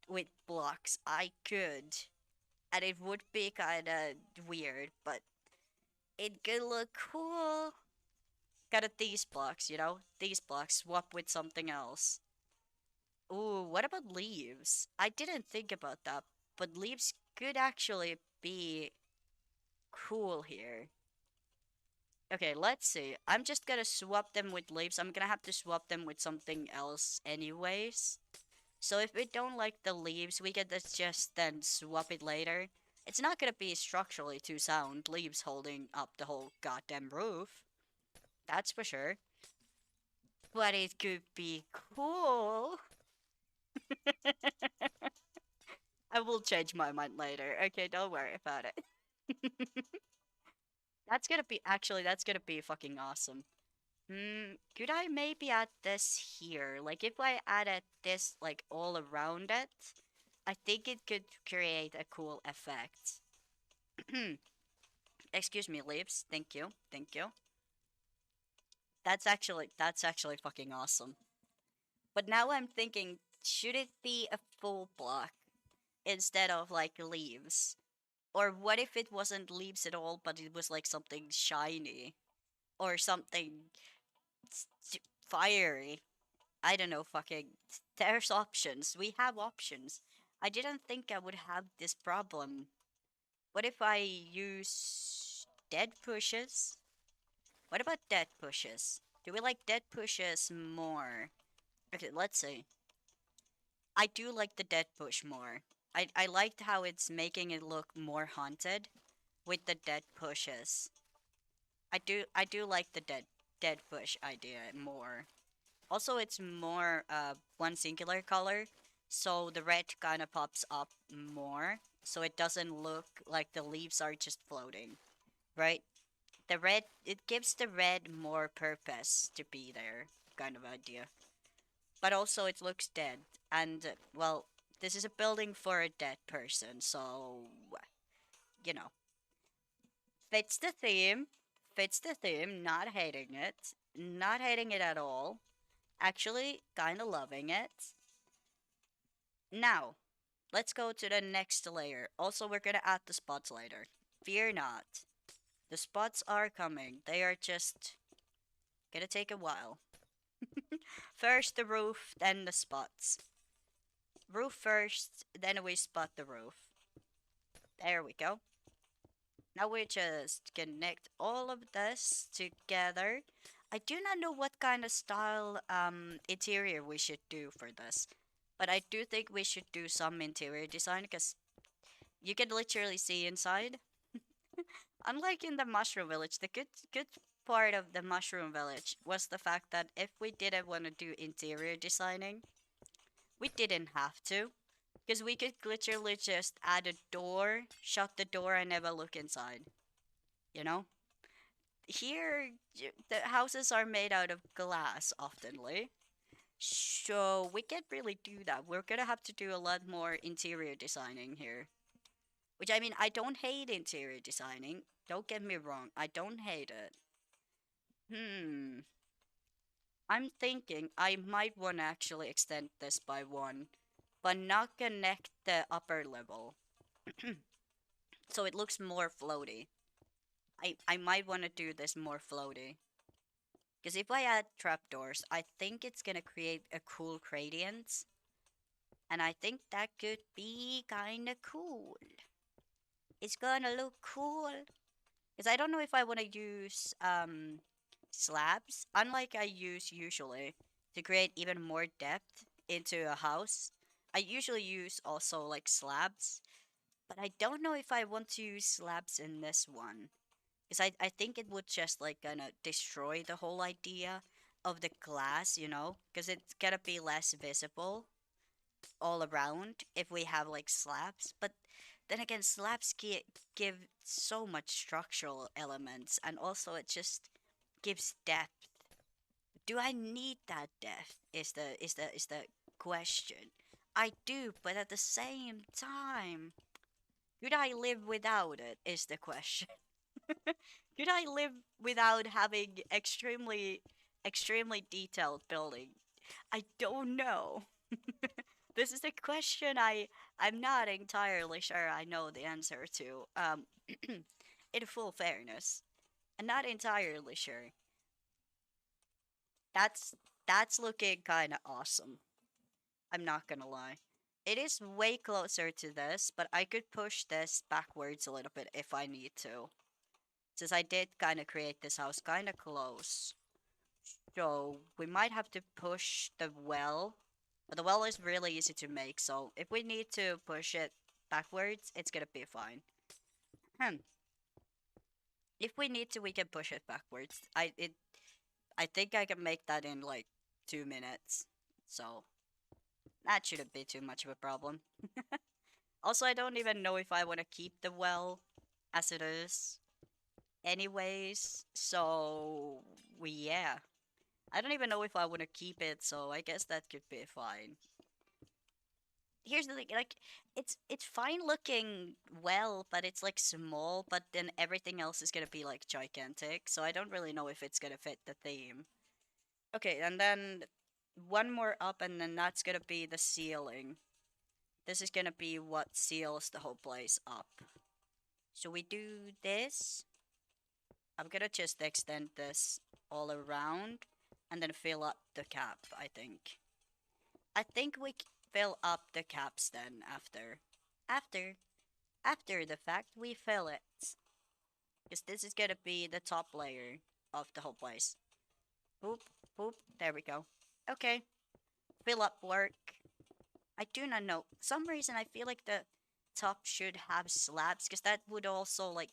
Speaker 1: With blocks, I could. And it would be kinda weird, but it could look cool. Got these blocks, you know? These blocks, swap with something else. Ooh, what about leaves? I didn't think about that, but leaves could actually be cool here. Okay, let's see. I'm just gonna swap them with leaves. I'm gonna have to swap them with something else anyways. So if we don't like the leaves, we can just then swap it later. It's not gonna be structurally too sound, leaves holding up the whole goddamn roof. That's for sure. But it could be cool. I will change my mind later. Okay, don't worry about it. That's gonna be actually that's gonna be fucking awesome. Could I maybe add this here? Like if I added this like all around it, I think it could create a cool effect. Excuse me, leaves. Thank you. Thank you. That's actually fucking awesome. But now I'm thinking, should it be a full block instead of like leaves? Or what if it wasn't leaves at all, but it was like something shiny or something fiery? I don't know, fucking. There's options. We have options. I didn't think I would have this problem. What if I use dead pushes? What about dead pushes? Do we like dead pushes more? Okay, let's see. I do like the dead push more. I liked how it's making it look more haunted with the dead pushes. I do like the dead push idea more. Also, it's more one singular color, so the red kind of pops up more, so it doesn't look like the leaves are just floating, right? The red, it gives the red more purpose to be there, kind of idea. But also, it looks dead, and well, this is a building for a dead person, so you know, fits the theme. Fits the theme. Not hating it. Not hating it at all. Actually, kind of loving it. Now, let's go to the next layer. Also, we're gonna add the spots later. Fear not. The spots are coming. They are just gonna take a while. First the roof, then the spots. Roof first, then we spot the roof. There we go. Now we just connect all of this together. I do not know what kind of style interior we should do for this. But I do think we should do some interior design because you can literally see inside. Unlike in the Mushroom Village, the good part of the Mushroom Village was the fact that if we didn't want to do interior designing, we didn't have to. Because we could literally just add a door, shut the door, and never look inside. You know? Here, the houses are made out of glass oftenly. So we can't really do that. We're gonna have to do a lot more interior designing here. Which I mean, I don't hate interior designing. Don't get me wrong, I don't hate it. Hmm. I'm thinking I might want to actually extend this by one, but not connect the upper level. So it looks more floaty. I might want to do this more floaty. Because if I add trapdoors, I think it's gonna create a cool gradient. And I think that could be kinda cool. It's gonna look cool. Because I don't know if I want to use slabs, unlike I use usually, to create even more depth into a house. I usually use also like slabs, but I don't know if I want to use slabs in this one. Because I think it would just like gonna destroy the whole idea of the glass, you know? Because it's gonna be less visible all around if we have like slabs. But then again, slabs give so much structural elements, and also it just gives depth. Do I need that depth? Is the question. I do, but at the same time, could I live without it? Is the question. Could I live without having extremely detailed building? I don't know. This is a question I'm not entirely sure I know the answer to. In full fairness, I'm not entirely sure. That's that's looking kind of awesome. I'm not gonna lie. It is way closer to this, but I could push this backwards a little bit if I need to. Since I did kind of create this house kind of close. So we might have to push the well. But the well is really easy to make, so if we need to push it backwards, it's gonna be fine. Hmm. If we need to, we can push it backwards. I think I can make that in like 2 minutes. So that shouldn't be too much of a problem. Also, I don't even know if I want to keep the well as it is. Anyways, so yeah. I don't even know if I want to keep it, so I guess that could be fine. Here's the thing, like it's fine looking well, but it's like small, but then everything else is gonna be like gigantic, so I don't really know if it's gonna fit the theme. Okay, and then one more up, and then that's gonna be the ceiling. This is gonna be what seals the whole place up. So we do this. I'm gonna just extend this all around and then fill up the cap, I think. I think we fill up the caps then after. After After the fact, we fill it. Because this is gonna be the top layer of the whole place. Boop, boop, there we go. Okay, fill up work. I do not know. Some reason I feel like the top should have slabs, because that would also like...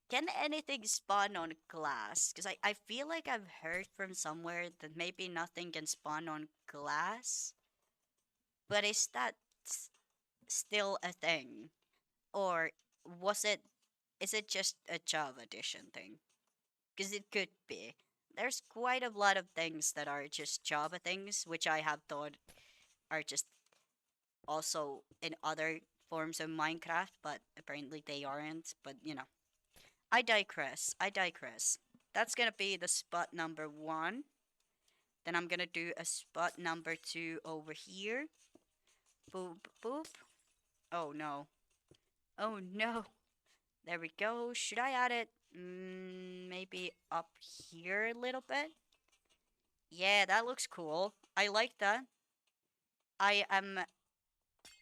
Speaker 1: Can anything spawn on glass? Because I feel like I've heard from somewhere that maybe nothing can spawn on glass. But is that still a thing? Or was it is it just a Java edition thing? Because it could be. There's quite a lot of things that are just Java things, which I have thought are just also in other forms of Minecraft, but apparently they aren't. But I digress. I digress. That's gonna be the spot number one. Then I'm gonna do a spot number two over here. Boop, boop. Oh no. Oh no. There we go. Should I add it maybe up here a little bit? Yeah, that looks cool. I like that. I am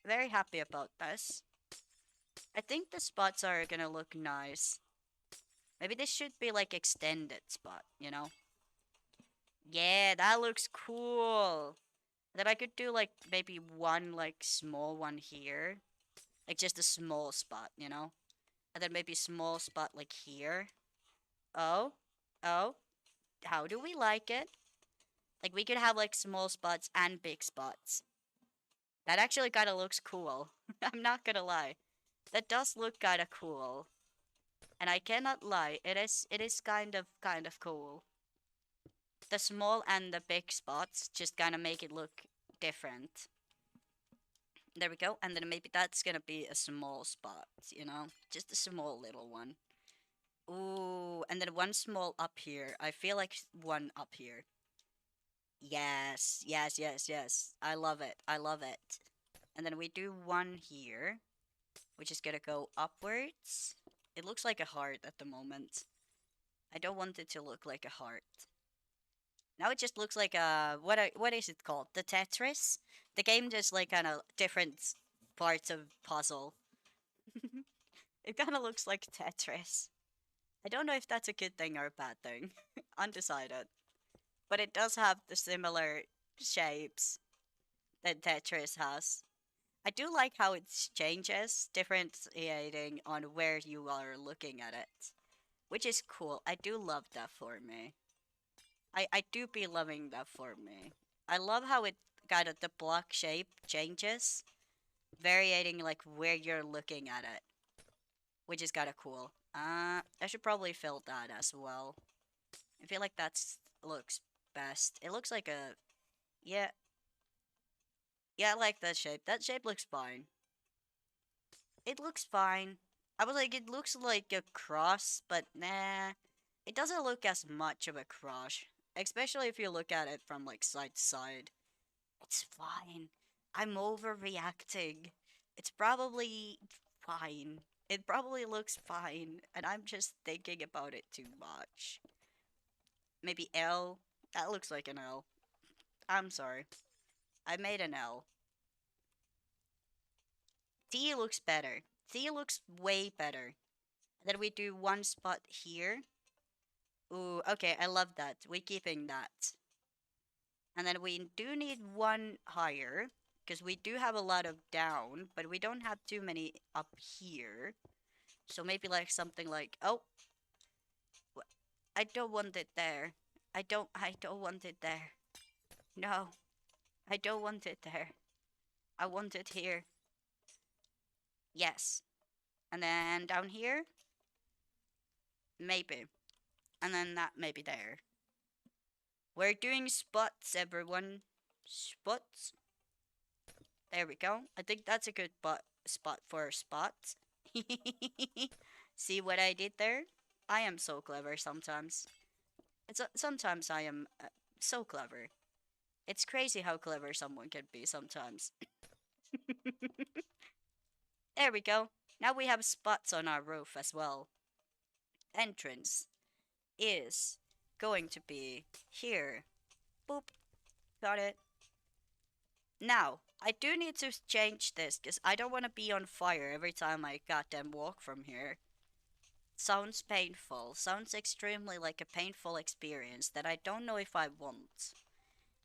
Speaker 1: very happy about this. I think the spots are gonna look nice. Maybe this should be like extended spot, you know? Yeah, that looks cool. Then I could do like maybe one like small one here. Like just a small spot, you know? And then maybe small spot like here. Oh, oh, how do we like it? Like we could have like small spots and big spots. That actually kind of looks cool. I'm not gonna lie. That does look kind of cool. And I cannot lie, it is kind of cool. The small and the big spots just kind of make it look different. There we go. And then maybe that's gonna be a small spot, you know? Just a small little one. Ooh, and then one small up here. I feel like one up here. Yes, yes, yes, yes. I love it. I love it. And then we do one here, which is gonna go upwards. It looks like a heart at the moment. I don't want it to look like a heart. Now it just looks like a what is it called? The Tetris. The game just like kind of different parts of puzzle. It kind of looks like Tetris. I don't know if that's a good thing or a bad thing. Undecided. But it does have the similar shapes that Tetris has. I do like how it changes, differentiating on where you are looking at it, which is cool. I do love that for me. I do be loving that for me. I love how it kind of the block shape changes, varying like where you're looking at it, which is kind of cool. I should probably fill that as well. I feel like that's looks best. It looks like a yeah, yeah, I like that shape. That shape looks fine. It looks fine. I was like, it looks like a cross, but nah, it doesn't look as much of a cross. Especially if you look at it from like side to side. It's fine. I'm overreacting. It's probably fine. It probably looks fine, and I'm just thinking about it too much. Maybe L? That looks like an L. I'm sorry. I made an L. T looks better. T looks way better. Then we do one spot here. Ooh, okay, I love that. We're keeping that. And then we do need one higher, because we do have a lot of down, but we don't have too many up here. So maybe like something like, oh, I don't want it there. I don't want it there. No, I don't want it there. I want it here. Yes. And then down here, maybe. And then that maybe there. We're doing spots, everyone. Spots. There we go. I think that's a good spot for spots. See what I did there? I am so clever sometimes. Sometimes I am so clever. It's crazy how clever someone can be sometimes. There we go. Now we have spots on our roof as well. Entrance is going to be here. Boop. Got it. Now, I do need to change this because I don't want to be on fire every time I goddamn walk from here. Sounds painful. Sounds extremely like a painful experience that I don't know if I want.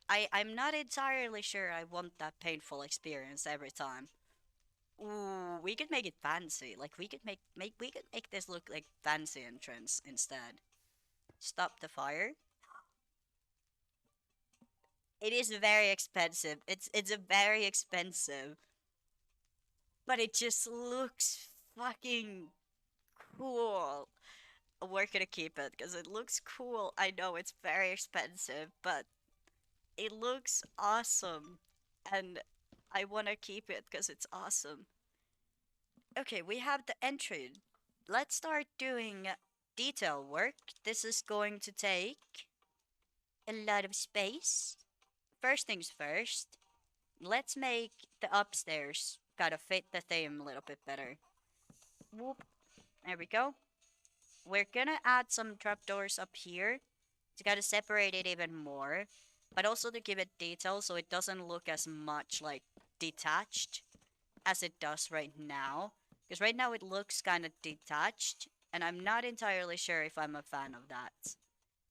Speaker 1: I'm not entirely sure I want that painful experience every time. Ooh, we could make it fancy. Like we could we could make this look like fancy entrance instead. Stop the fire. It is very expensive. It's a very expensive, but it just looks fucking cool. We're gonna keep it because it looks cool. I know it's very expensive, but it looks awesome, and I want to keep it because it's awesome. Okay, we have the entry. Let's start doing detail work. This is going to take a lot of space. First things first, let's make the upstairs kind of fit the theme a little bit better. Whoop. There we go. We're gonna add some trapdoors up here to kind of separate it even more, but also to give it detail so it doesn't look as much like detached as it does right now. Because right now it looks kind of detached, and I'm not entirely sure if I'm a fan of that.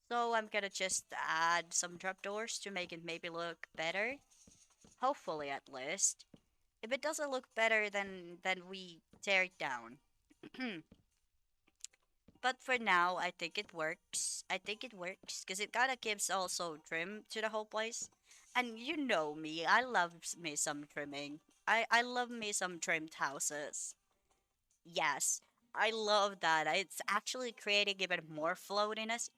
Speaker 1: So I'm gonna just add some trapdoors to make it maybe look better. Hopefully, at least. If it doesn't look better, then we tear it down. But for now, I think it works. I think it works because it kind of gives also trim to the whole place. And you know me, I love me some trimming. I love me some trimmed houses. Yes, I love that. It's actually creating even more floatiness.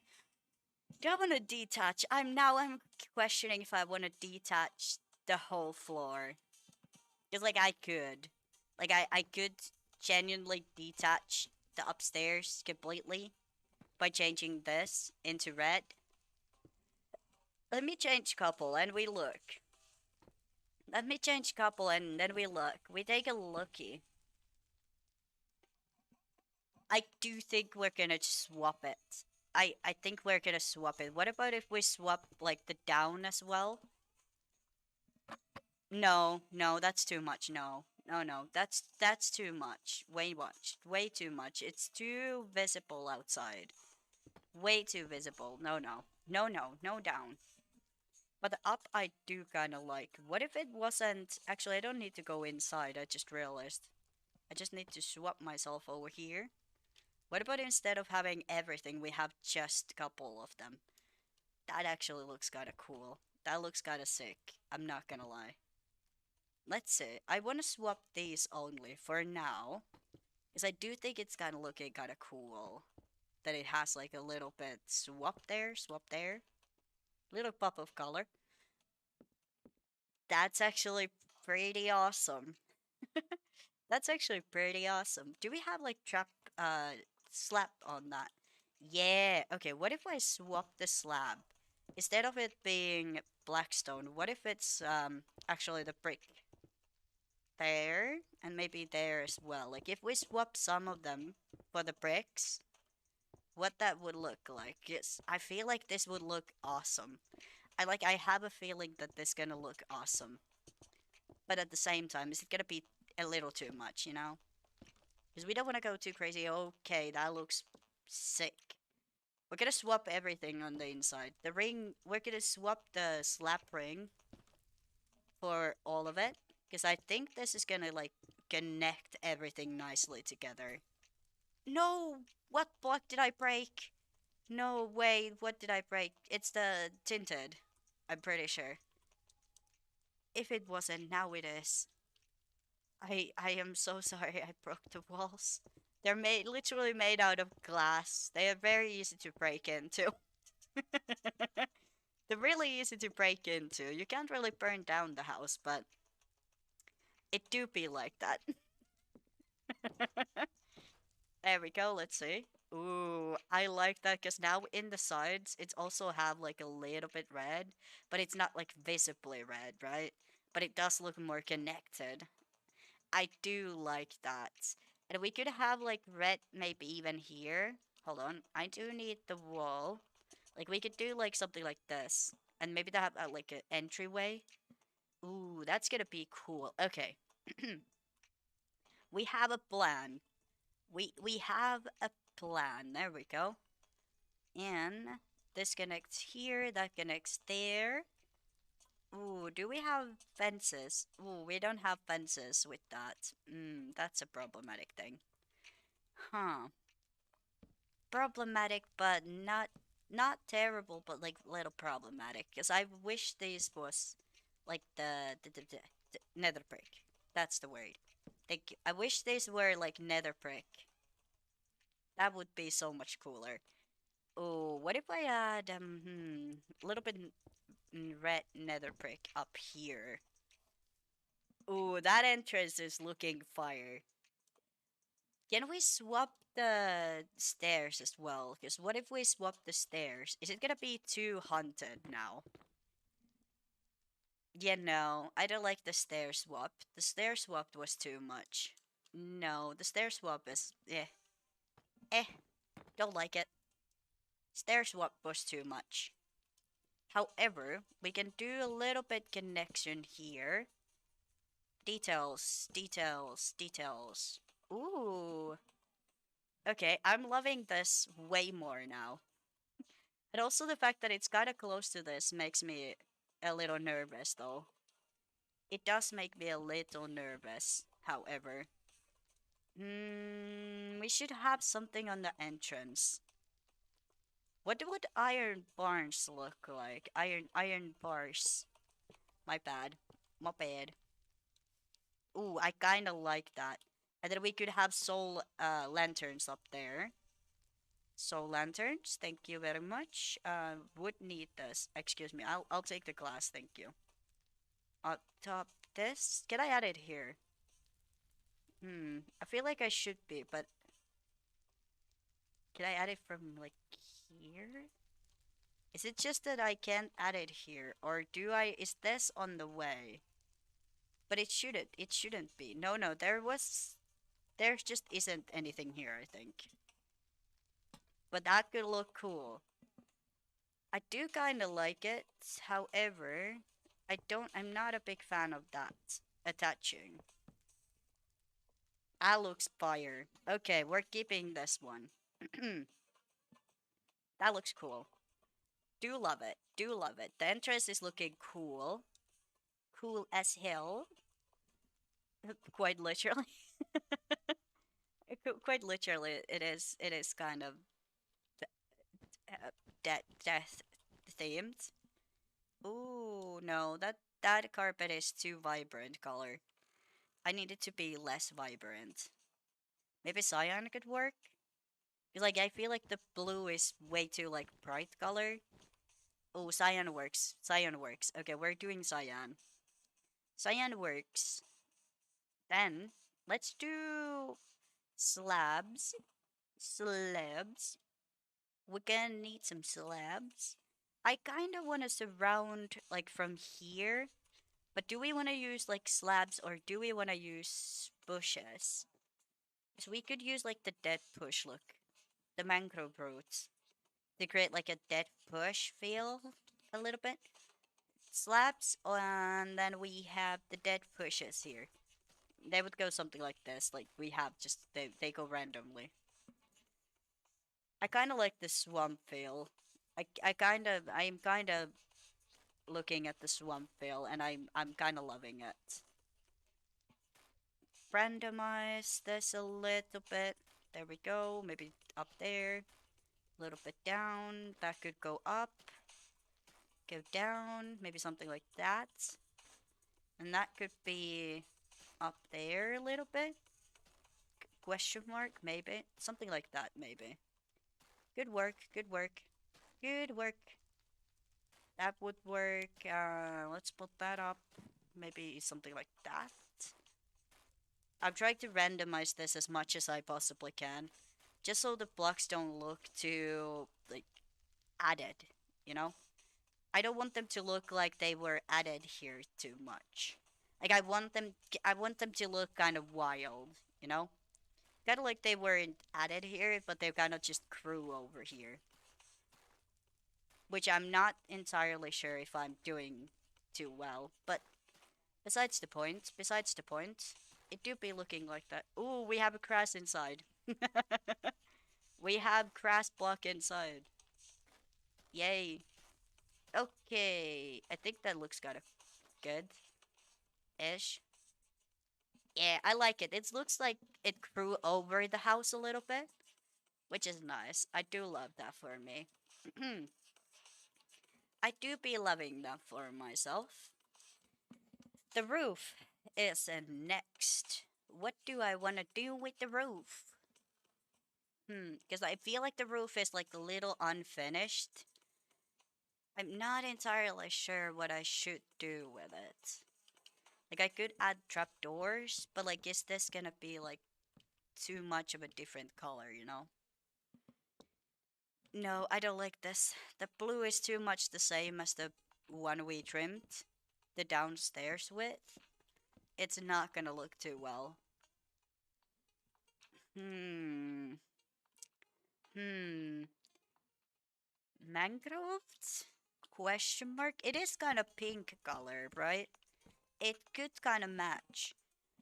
Speaker 1: Do I want to detach? I'm questioning if I want to detach the whole floor. Because like I could. I could genuinely detach the upstairs completely by changing this into red. Let me change couple and we look. Let me change couple and then we look. We take a looky. I do think we're gonna swap it. I think we're gonna swap it. What about if we swap like the down as well? No, no, that's too much. No, no, no, that's too much. Way much. Way too much. It's too visible outside. Way too visible. No, no, no, no, no down. But the up I do kind of like. What if it wasn't? Actually, I don't need to go inside. I just realized. I just need to swap myself over here. What about instead of having everything, we have just a couple of them? That actually looks kind of cool. That looks kind of sick. I'm not gonna lie. Let's see. I want to swap these only for now. Because I do think it's kind of looking kind of cool. That it has like a little bit swap there. Little pop of color. That's actually pretty awesome. That's actually pretty awesome. Do we have like trap slab on that? Yeah. Okay, what if I swap the slab? Instead of it being blackstone, what if it's actually the brick there and maybe there as well? Like if we swap some of them for the bricks, what that would look like. Yes, I feel like this would look awesome. I have a feeling that this gonna look awesome. But at the same time, is it gonna be a little too much, you know? Because we don't want to go too crazy. Okay, that looks sick. We're gonna swap everything on the inside. The ring, we're gonna swap the slap ring for all of it. Because I think this is gonna like connect everything nicely together. No! What block did I break? No, wait, what did I break? It's the tinted. I'm pretty sure. If it wasn't, now it is. I am so sorry I broke the walls. They're made literally made out of glass. They are very easy to break into. They're really easy to break into. You can't really burn down the house, but it do be like that. There we go, let's see. Ooh, I like that because now in the sides, it's also have like a little bit red, but it's not like visibly red, right? But it does look more connected. I do like that. And we could have like red maybe even here. Hold on, I do need the wall. Like we could do like something like this. And maybe they have like an entryway. Ooh, that's gonna be cool. Okay. We have a plan. We have a plan. There we go. And this connects here, that connects there. Ooh, do we have fences? Ooh, we don't have fences with that. That's a problematic thing. Huh. Problematic, but not terrible, but like little problematic. Because I wish this was like the nether brick. That's the word. Thank you. I wish these were like nether brick. That would be so much cooler. Oh, what if I add a little bit red nether brick up here? Oh, that entrance is looking fire. Can we swap the stairs as well? Because what if we swap the stairs? Is it gonna be too haunted now? Yeah, no, I don't like the stair swap. The stair swap was too much. No, the stair swap is eh, don't like it. Stair swap was too much. However, we can do a little bit connection here. Details, details, details. Ooh. Okay, I'm loving this way more now. And also the fact that it's kind of close to this makes me a little nervous though. It does make me a little nervous, however. We should have something on the entrance. What would iron barns look like? Iron bars. My bad. My bad. Ooh, I kind of like that. And then we could have soul lanterns up there. Soul lanterns, thank you very much. Would need this. Excuse me. I'll take the glass, thank you. On top this. Can I add it here? I feel like I should be, but can I add it from like here? Is it just that I can't add it here, or do I? Is this on the way? But it shouldn't. It shouldn't be. No, no. There just isn't anything here, I think. but that could look cool. I do kind of like it. However, I'm not a big fan of that attaching. That looks fire. Okay, we're keeping this one. That looks cool. Do love it. Do love it. The entrance is looking cool. Cool as hell. Quite literally. Quite literally, it is kind of death themed. Ooh, no, that carpet is too vibrant color. I need it to be less vibrant. Maybe cyan could work. 'Cause, like, I feel like the blue is way too like bright color. Oh, cyan works. Cyan works. Okay, we're doing cyan. Cyan works. Then let's do slabs. Slabs. We're gonna need some slabs. I kind of want to surround like from here, but do we want to use like slabs or do we want to use bushes? So we could use like the dead push look, the mangrove roots to create like a dead push feel a little bit. Slabs, and then we have the dead pushes here. They would go something like this, like we have just they go randomly. I kind of like the swamp feel. I'm kind of looking at the swamp feel, and I'm kind of loving it. Randomize this a little bit. There we go. Maybe up there, a little bit down. That could go up, go down. Maybe something like that, and that could be up there a little bit. Question mark, maybe something like that. Maybe. Good work. Good work. Good work. That would work. Let's put that up. Maybe something like that. I'm trying to randomize this as much as I possibly can, just so the blocks don't look too like added. You know, I don't want them to look like they were added here too much. Like I want them to look kind of wild. You know, kind of like they weren't added here, but they kind of just grew over here. Which I'm not entirely sure if I'm doing too well, but besides the point, it do be looking like that. Ooh, we have a crash inside. We have crash block inside. Yay. Okay, I think that looks kind of good-ish. Yeah, I like it. It looks like it grew over the house a little bit, which is nice. I do love that for me. I do be loving that for myself. The roof is next. What do I want to do with the roof? Because I feel like the roof is like a little unfinished. I'm not entirely sure what I should do with it. Like I could add trapdoors, but like is this gonna be like too much of a different color, you know? No, I don't like this. The blue is too much the same as the one we trimmed the downstairs with. It's not gonna look too well. Hmm. Hmm. Mangroves? Question mark? It is kind of pink color, right? It could kind of match.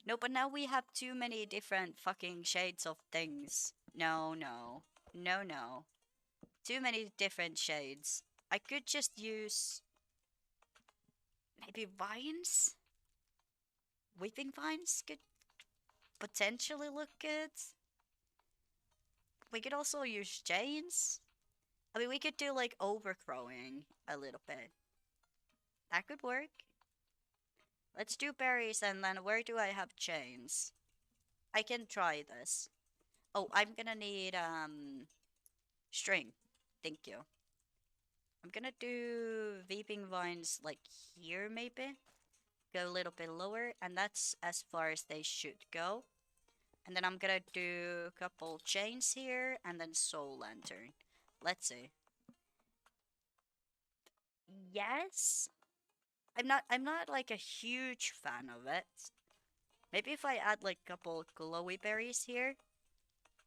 Speaker 1: No, but now we have too many different fucking shades of things. No, no. No, no. Too many different shades. I could just use maybe vines? Weeping vines could potentially look good. We could also use chains. I mean, we could do like overgrowing a little bit. That could work. Let's do berries and then where do I have chains? I can try this. Oh, I'm gonna need string. Thank you. I'm gonna do weeping vines like here maybe. Go a little bit lower and that's as far as they should go. And then I'm gonna do a couple chains here and then soul lantern. Let's see. Yes. I'm not like a huge fan of it. Maybe if I add like a couple glowy berries here,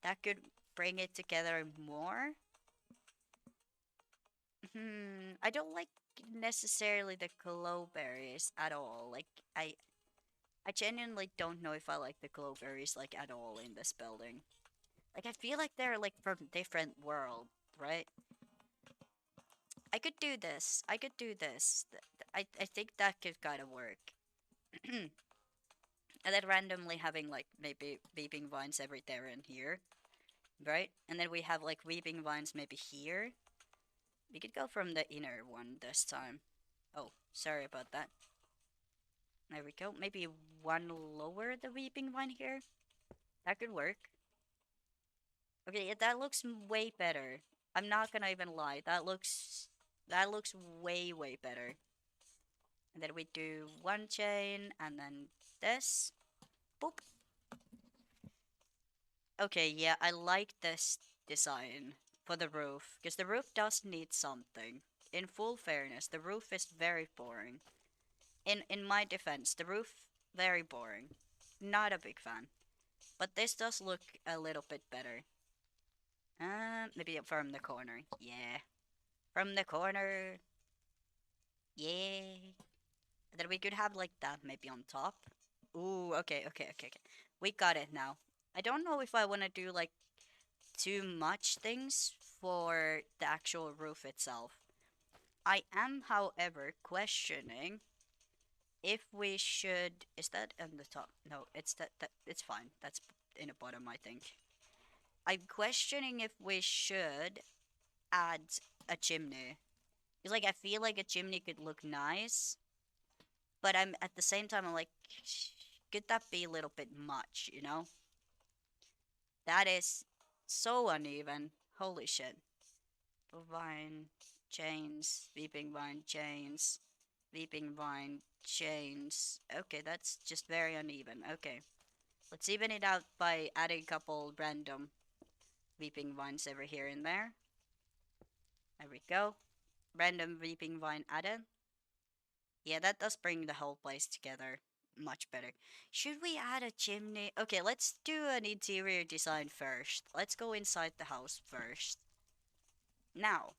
Speaker 1: that could bring it together more. I don't like necessarily the glowberries at all. Like I I genuinely don't know if I like the glowberries like at all in this building. Like I feel like they're like from different world, right? I could do this. I could do this. I think that could kind of work. And then randomly having like maybe weeping vines every there and here, right? And then we have like weeping vines maybe here. We could go from the inner one this time. Oh, sorry about that. There we go. Maybe one lower the weeping vine here. That could work. Okay, yeah, that looks way better. I'm not gonna even lie. That looks way better. And then we do one chain and then this. Boop. Okay, yeah, I like this design for the roof because the roof does need something. In full fairness, the roof is very boring. In my defense, the roof very boring. Not a big fan. But this does look a little bit better. Maybe from the corner. Yeah. From the corner. Yeah. Then we could have like that maybe on top. Ooh, okay. We got it now. I don't know if I want to do like too much things for the actual roof itself. I am, however, questioning if we should. Is that on the top? No, it's that. It's fine. That's in the bottom, I think. I'm questioning if we should add a chimney. Because like I feel like a chimney could look nice, but I'm at the same time I'm like, could that be a little bit much? That is so uneven. Holy shit. Vine chains, weeping vine chains, weeping vine chains. Okay, that's just very uneven. Okay, let's even it out by adding a couple random weeping vines over here and there. There we go. Random weeping vine added. Yeah, that does bring the whole place together much better. Should we add a chimney? Okay, let's do an interior design first. Let's go inside the house first. Now,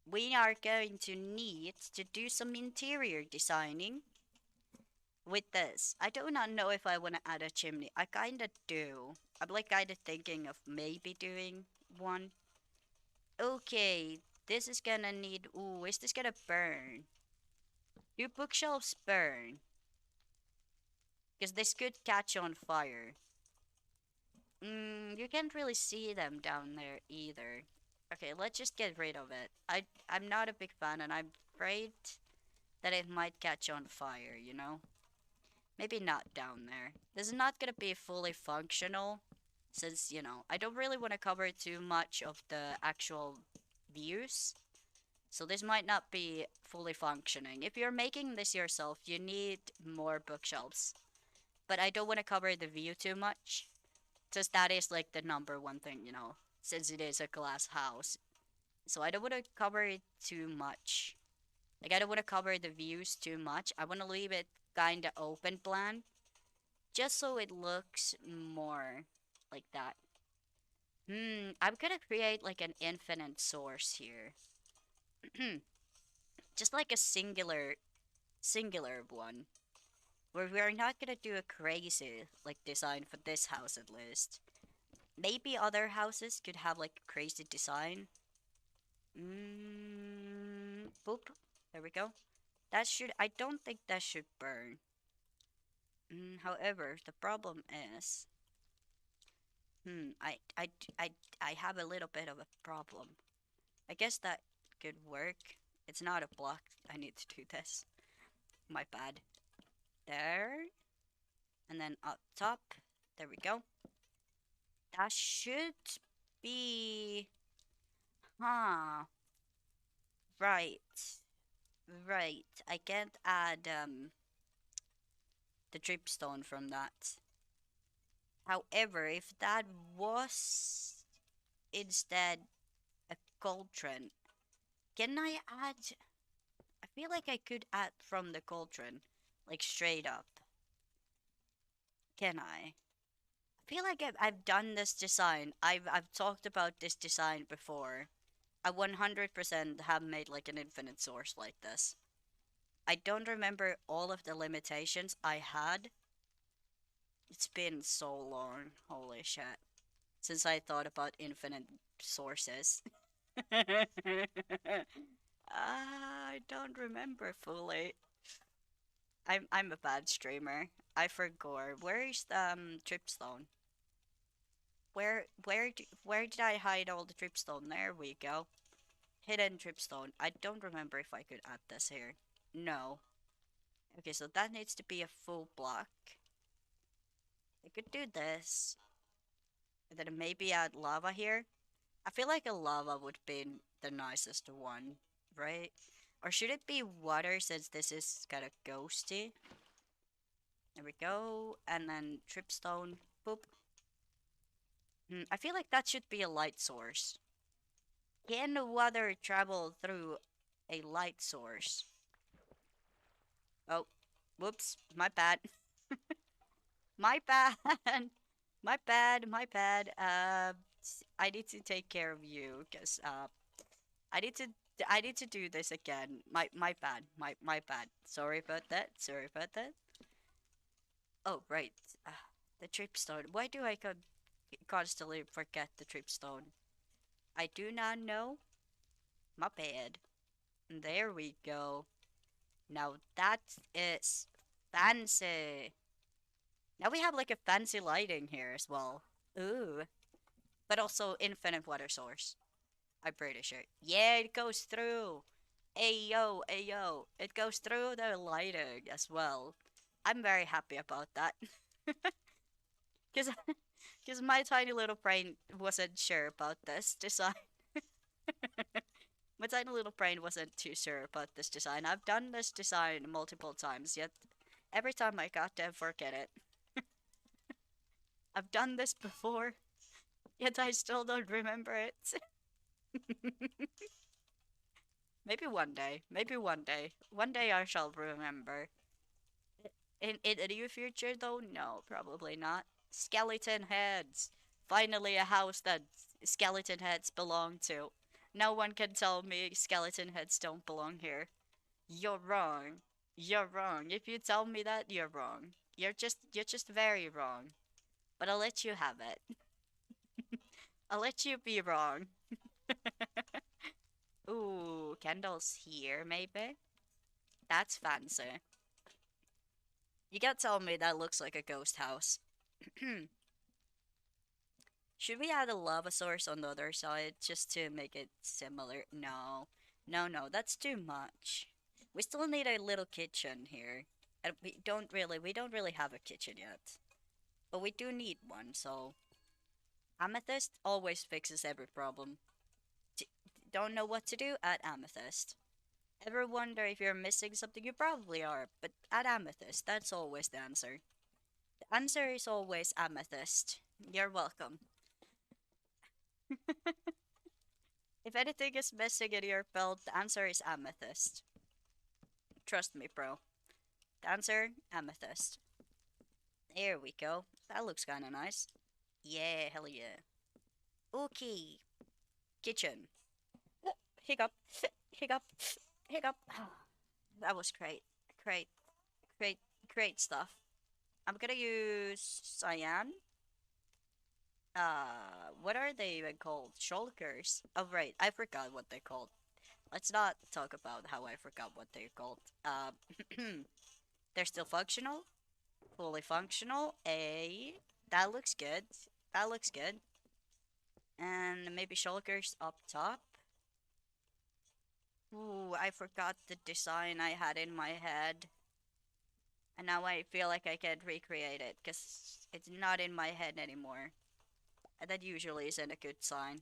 Speaker 1: we are going to need to do some interior designing with this. I do not know if I want to add a chimney. I kind of do. I'm like kind of thinking of maybe doing one. Okay, this is gonna need. Ooh, is this gonna burn? Do bookshelves burn? Because this could catch on fire. You can't really see them down there either. Okay, let's just get rid of it. I'm not a big fan, and I'm afraid that it might catch on fire. Maybe not down there. This is not gonna be fully functional, since I don't really want to cover too much of the actual views. So this might not be fully functioning. If you're making this yourself, you need more bookshelves. But I don't want to cover the view too much, since that is like the number one thing, since it is a glass house. So I don't want to cover it too much. Like I don't want to cover the views too much. I want to leave it kind of open plan, just so it looks more like that. I'm gonna create like an infinite source here. Just like a singular one. Where we're not gonna do a crazy like design for this house at least. Maybe other houses could have like a crazy design. Boop. There we go. I don't think that should burn. However, the problem is, hmm, I have a little bit of a problem. I guess that could work. It's not a block. I need to do this. My bad. There. And then up top. There we go. That should be... Huh. Right. Right. I can't add the dripstone from that. However, if that was instead a cauldron, can I add... I feel like I could add from the cauldron, like straight up. Can I? I feel like I've done this design. I've talked about this design before. I 100% have made like an infinite source like this. I don't remember all of the limitations I had. It's been so long, holy shit, since I thought about infinite sources. I don't remember fully. I'm a bad streamer. I forgot. Where is the tripstone? Where did I hide all the tripstone? There we go. Hidden tripstone. I don't remember if I could add this here. No. Okay, so that needs to be a full block. I could do this. And then maybe add lava here. I feel like a lava would be the nicest one, right? Or should it be water since this is kind of ghosty? There we go. And then tripstone. Boop. I feel like that should be a light source. Can the water travel through a light source? Oh, whoops. My bad. My bad. My bad. My bad. I need to take care of you because I need to I need to do this again. My bad. My bad. Sorry about that. Sorry about that. Oh right. Uh, the tripstone. Why do I constantly forget the tripstone? I do not know. My bad. There we go. Now that is fancy. Now we have like a fancy lighting here as well. Ooh. But also infinite water source. I'm pretty sure. Yeah, it goes through. Ayo, ayo. It goes through the lighting as well. I'm very happy about that. Because because my tiny little brain wasn't sure about this design. My tiny little brain wasn't too sure about this design. I've done this design multiple times, yet every time I got to forget it. I've done this before, yet I still don't remember it. Maybe one day. Maybe one day. One day I shall remember. In the near future, though, no, probably not. Skeleton heads. Finally, a house that skeleton heads belong to. No one can tell me skeleton heads don't belong here. You're wrong. You're wrong. If you tell me that, you're wrong. You're just very wrong. But I'll let you have it. I'll let you be wrong. Ooh, candles here, maybe? That's fancy. You can't tell me that looks like a ghost house. Should we add a lava source on the other side just to make it similar? No. No, no, that's too much. We still need a little kitchen here. And we don't really have a kitchen yet. But we do need one, so amethyst always fixes every problem. D don't know what to do? Add amethyst. Ever wonder if you're missing something? You probably are, but add amethyst. That's always the answer. The answer is always amethyst. You're welcome. If anything is missing in your belt, the answer is amethyst. Trust me, bro. The answer, amethyst. There we go. That looks kinda nice. Yeah, hell yeah. Okay. Kitchen. Hiccup. Hiccup. Hiccup. That was great. Great. Great. Great stuff. I'm gonna use cyan. What are they even called? Shulkers. Oh, right. I forgot what they're called. Let's not talk about how I forgot what they're called. They're still functional. Fully functional. That looks good. That looks good. And maybe shulkers up top. Ooh, I forgot the design I had in my head. And now I feel like I can't recreate it because it's not in my head anymore. And that usually isn't a good sign.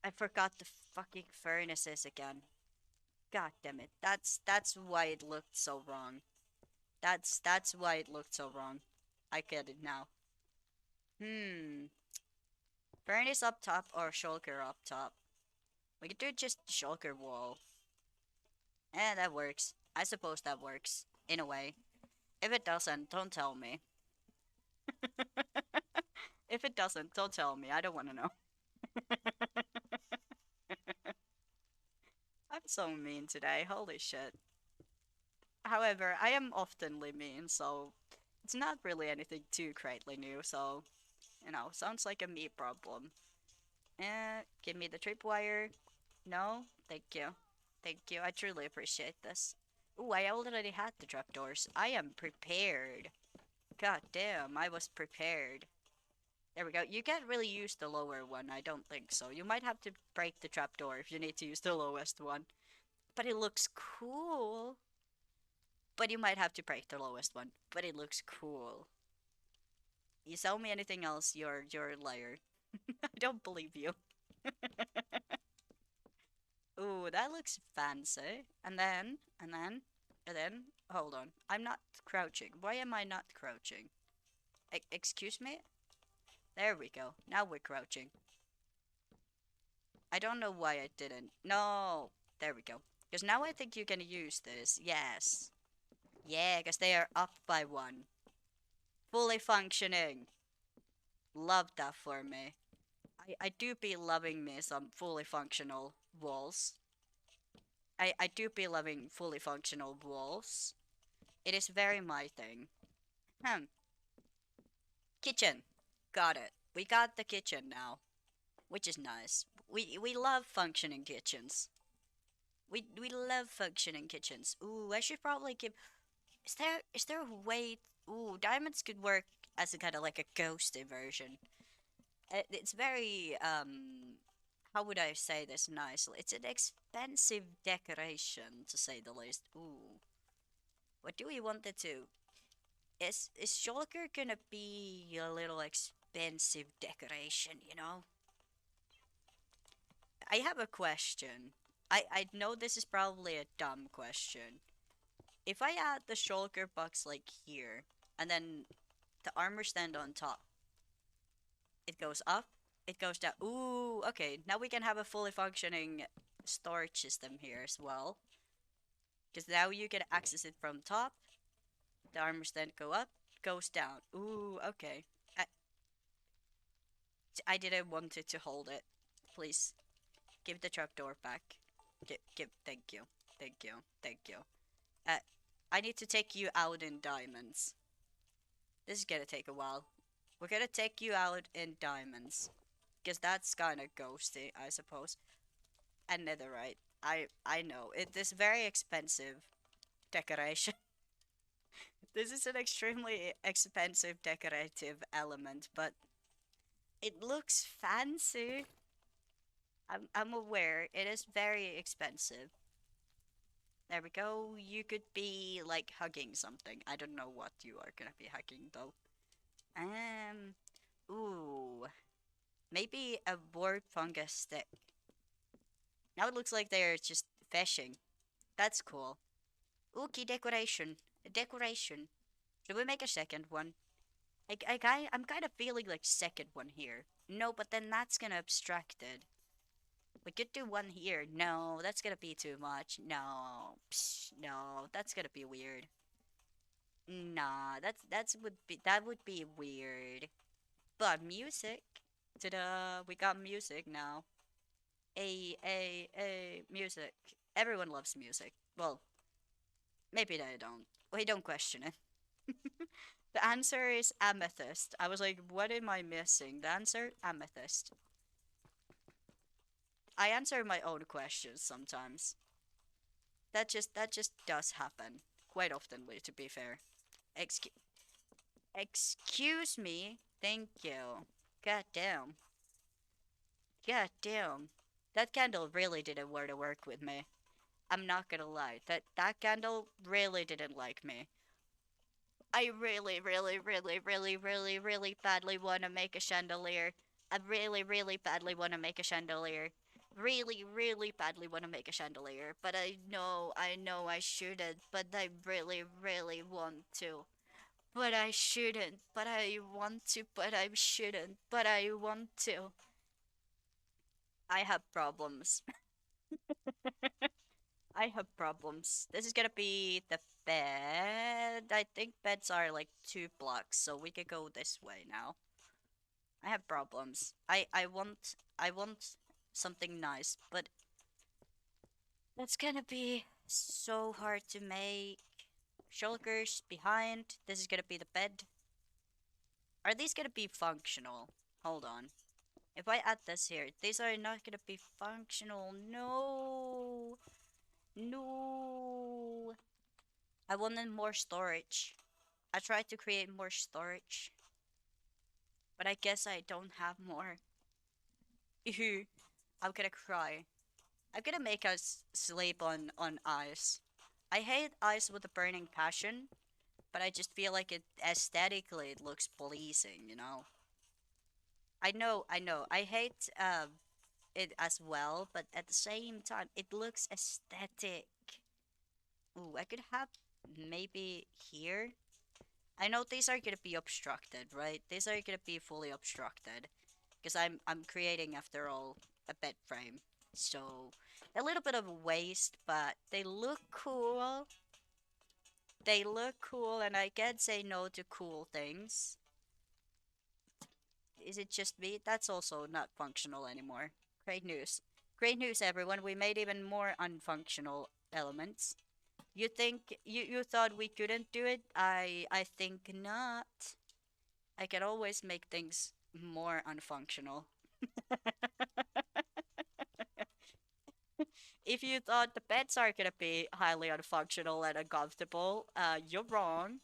Speaker 1: I forgot the fucking furnaces again. God damn it. That's why it looked so wrong. That's why it looked so wrong. I get it now. Hmm. Furnace up top or shulker up top? We could do just shulker wall. That works. I suppose that works. In a way. If it doesn't, don't tell me. If it doesn't, don't tell me. I don't want to know. I'm so mean today. Holy shit. However, I am oftenly mean, so it's not really anything too greatly new. So, sounds like a me problem. Give me the tripwire. No, thank you. Thank you. I truly appreciate this. Ooh, I already had the trapdoors. I am prepared. God damn, I was prepared. There we go. You can't really use the lower one, I don't think so. You might have to break the trapdoor if you need to use the lowest one. But it looks cool. But you might have to break the lowest one. But it looks cool. You sell me anything else, you're a liar. I don't believe you. Ooh, that looks fancy. And then, hold on. I'm not crouching. Why am I not crouching? Excuse me? There we go. Now we're crouching. I don't know why I didn't. No. There we go. Because now I think you can use this. Yes. Yeah, because they are up by one. Fully functioning. Love that for me. I do be loving me some fully functional walls. I do be loving fully functional walls. It is very my thing. Hmm. Kitchen. Got it. We got the kitchen now, which is nice. We love functioning kitchens. We love functioning kitchens. Ooh, I should probably give. Is there a way? Ooh, diamonds could work as a kind of like a ghosty version. It's very How would I say this nicely? It's an expensive decoration to say the least. Ooh, what do we want it to? Is Shulker gonna be a little expensive decoration? I have a question. I know this is probably a dumb question. If I add the shulker box like here, and then the armor stand on top, it goes up, it goes down. Ooh, okay. Now we can have a fully functioning storage system here as well. Because now you can access it from top. The armor stand go up, goes down. Ooh, okay. I didn't want it to hold it. Please, give the trapdoor back. Thank you. Thank you. Thank you. Uh, I need to take you out in diamonds. This is gonna take a while. We're gonna take you out in diamonds. Because that's kinda ghosty, I suppose. And netherite. I know. It is very expensive decoration. This is an extremely expensive decorative element, but it looks fancy. I'm aware it is very expensive. There we go. You could be like hugging something. I don't know what you are gonna be hugging though. Um, ooh, maybe a word fungus stick. Now it looks like they're just fishing. That's cool. Ookie decoration. A decoration. Should we make a second one? I'm kind of feeling like second one here. No, but then that's gonna abstract it. We could do one here. No, that's gonna be too much. No, psh, no, that's gonna be weird. Nah, that would be weird. But music. Ta-da! We got music now. Music. Everyone loves music. Well, maybe they don't. We don't question it. The answer is amethyst. I was like, what am I missing? The answer, amethyst. I answer my own questions sometimes. That just does happen quite oftenly, to be fair. Excuse excuse me. Thank you. God damn. God damn. That candle really didn't want to work with me. I'm not gonna lie. That candle really didn't like me. I really, really, really, really, really, really badly want to make a chandelier. I really, really badly want to make a chandelier. Really, really badly want to make a chandelier. But I know I shouldn't. But I really, really want to. But I shouldn't. But I want to. But I shouldn't. But I want to. I have problems. I have problems. This is gonna be the bed. I think beds are like 2 blocks, so we could go this way now. I have problems. I want something nice, but that's gonna be so hard to make. Shulkers behind. This is gonna be the bed. Are these gonna be functional? Hold on. If I add this here, these are not gonna be functional. No. No. I wanted more storage. I tried to create more storage, but I guess I don't have more. Ew. I'm gonna cry. I'm gonna make us sleep on ice. I hate ice with a burning passion, but I just feel like it aesthetically it looks pleasing, you know. I know. I hate it as well, but at the same time, it looks aesthetic. Ooh, I could have maybe here. I know these are gonna be obstructed, right? These are gonna be fully obstructed because I'm creating after all a bed frame, so a little bit of a waste, but they look cool. They look cool, and I can't say no to cool things. Is it just me? That's also not functional anymore. Great news. Great news, everyone. We made even more unfunctional elements. You think you thought we couldn't do it? I think not. I can always make things more unfunctional. If you thought the beds are gonna be highly unfunctional and uncomfortable, you're wrong.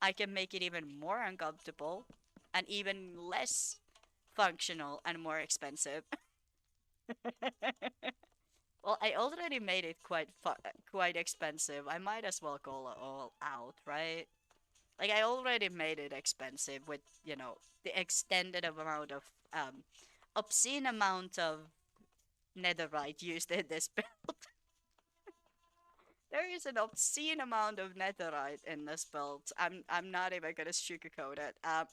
Speaker 1: I can make it even more uncomfortable and even less functional and more expensive. Well, I already made it quite expensive. I might as well go all out, right? Like I already made it expensive with, the extended amount of obscene amount of netherite used in this build. There is an obscene amount of netherite in this build. I'm not even gonna sugarcoat it. I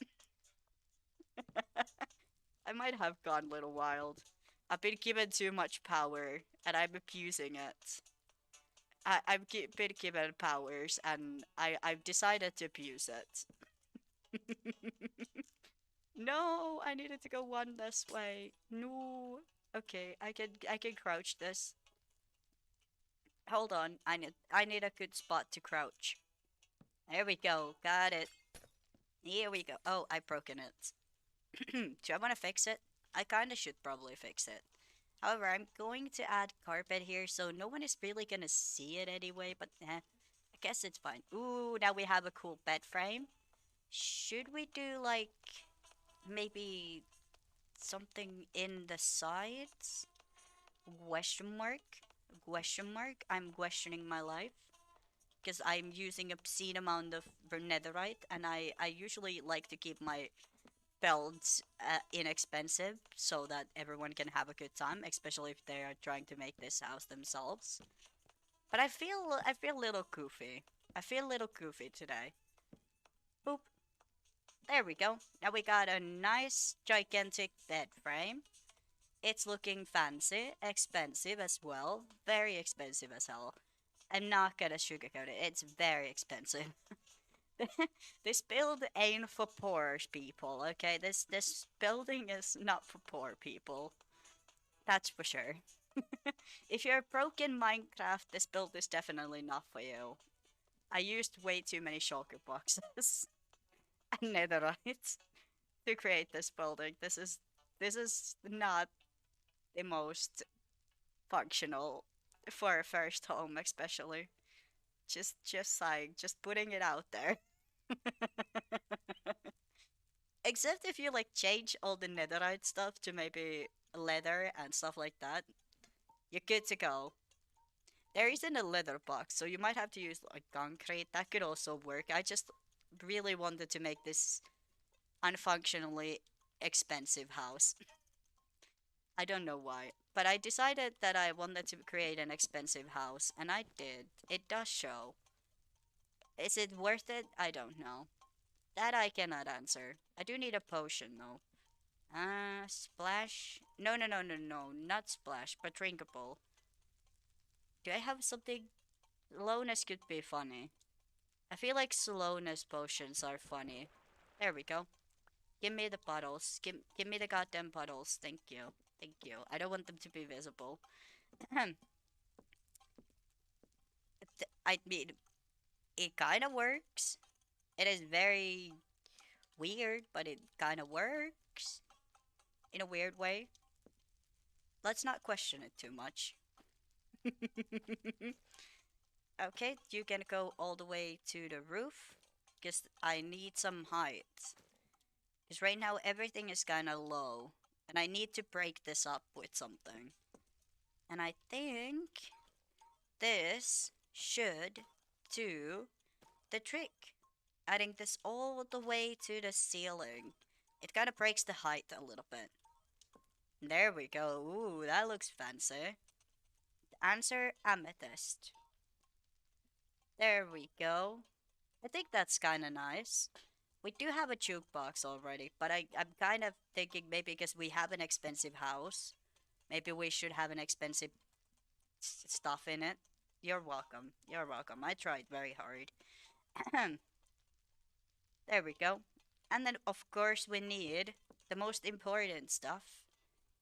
Speaker 1: might have gone a little wild. I've been given too much power and I'm abusing it. Been given powers and I've decided to abuse it. No, I needed to go one this way. No. Okay, I can crouch this. Hold on. I need a good spot to crouch. There we go. Got it. Here we go. Oh, I've broken it. Do I want to fix it? I kinda should probably fix it. However, I'm going to add carpet here, so no one is really gonna see it anyway, but I guess it's fine. Ooh, now we have a cool bed frame. Should we do, like, maybe something in the sides? Question mark? Question mark? I'm questioning my life. Because I'm using obscene amount of netherite, and I usually like to keep my builds inexpensive so that everyone can have a good time, especially if they are trying to make this house themselves. But I feel a little goofy. I feel a little goofy today. Boop. There we go. Now we got a nice gigantic bed frame. It's looking fancy, expensive as well. Very expensive as hell. I'm not gonna sugarcoat it. It's very expensive. This build ain't for poor people, okay? This building is not for poor people. That's for sure. If you're broke in Minecraft, this build is definitely not for you. I used way too many shulker boxes and netherite to create this building. This is not the most functional for a first home, especially. Just like just putting it out there. Except if you like change all the netherite stuff to maybe leather and stuff like that, you're good to go. There isn't a leather box, so you might have to use like concrete. That could also work. I just really wanted to make this unfunctionally expensive house. I don't know why, but I decided that I wanted to create an expensive house, and I did. It does show. Is it worth it? I don't know. That I cannot answer. I do need a potion though. Splash? No, no, no, no, no, not splash, but drinkable. Do I have something? Slowness could be funny. I feel like slowness potions are funny. There we go. Give me the puddles. Give me the goddamn puddles. Thank you. Thank you. I don't want them to be visible. I mean, it kind of works. It is very weird, but it kind of works in a weird way. Let's not question it too much. Okay, you can go all the way to the roof. Because I need some height. Because right now everything is kind of low. And I need to break this up with something. And I think this should do the trick. Adding this all the way to the ceiling. It kind of breaks the height a little bit. There we go. Ooh, that looks fancy. Answer amethyst. There we go. I think that's kind of nice. We do have a jukebox already, but I'm kind of thinking maybe because we have an expensive house, maybe we should have an expensive stuff in it. You're welcome. You're welcome. I tried very hard. There we go. And then, of course, we need the most important stuff,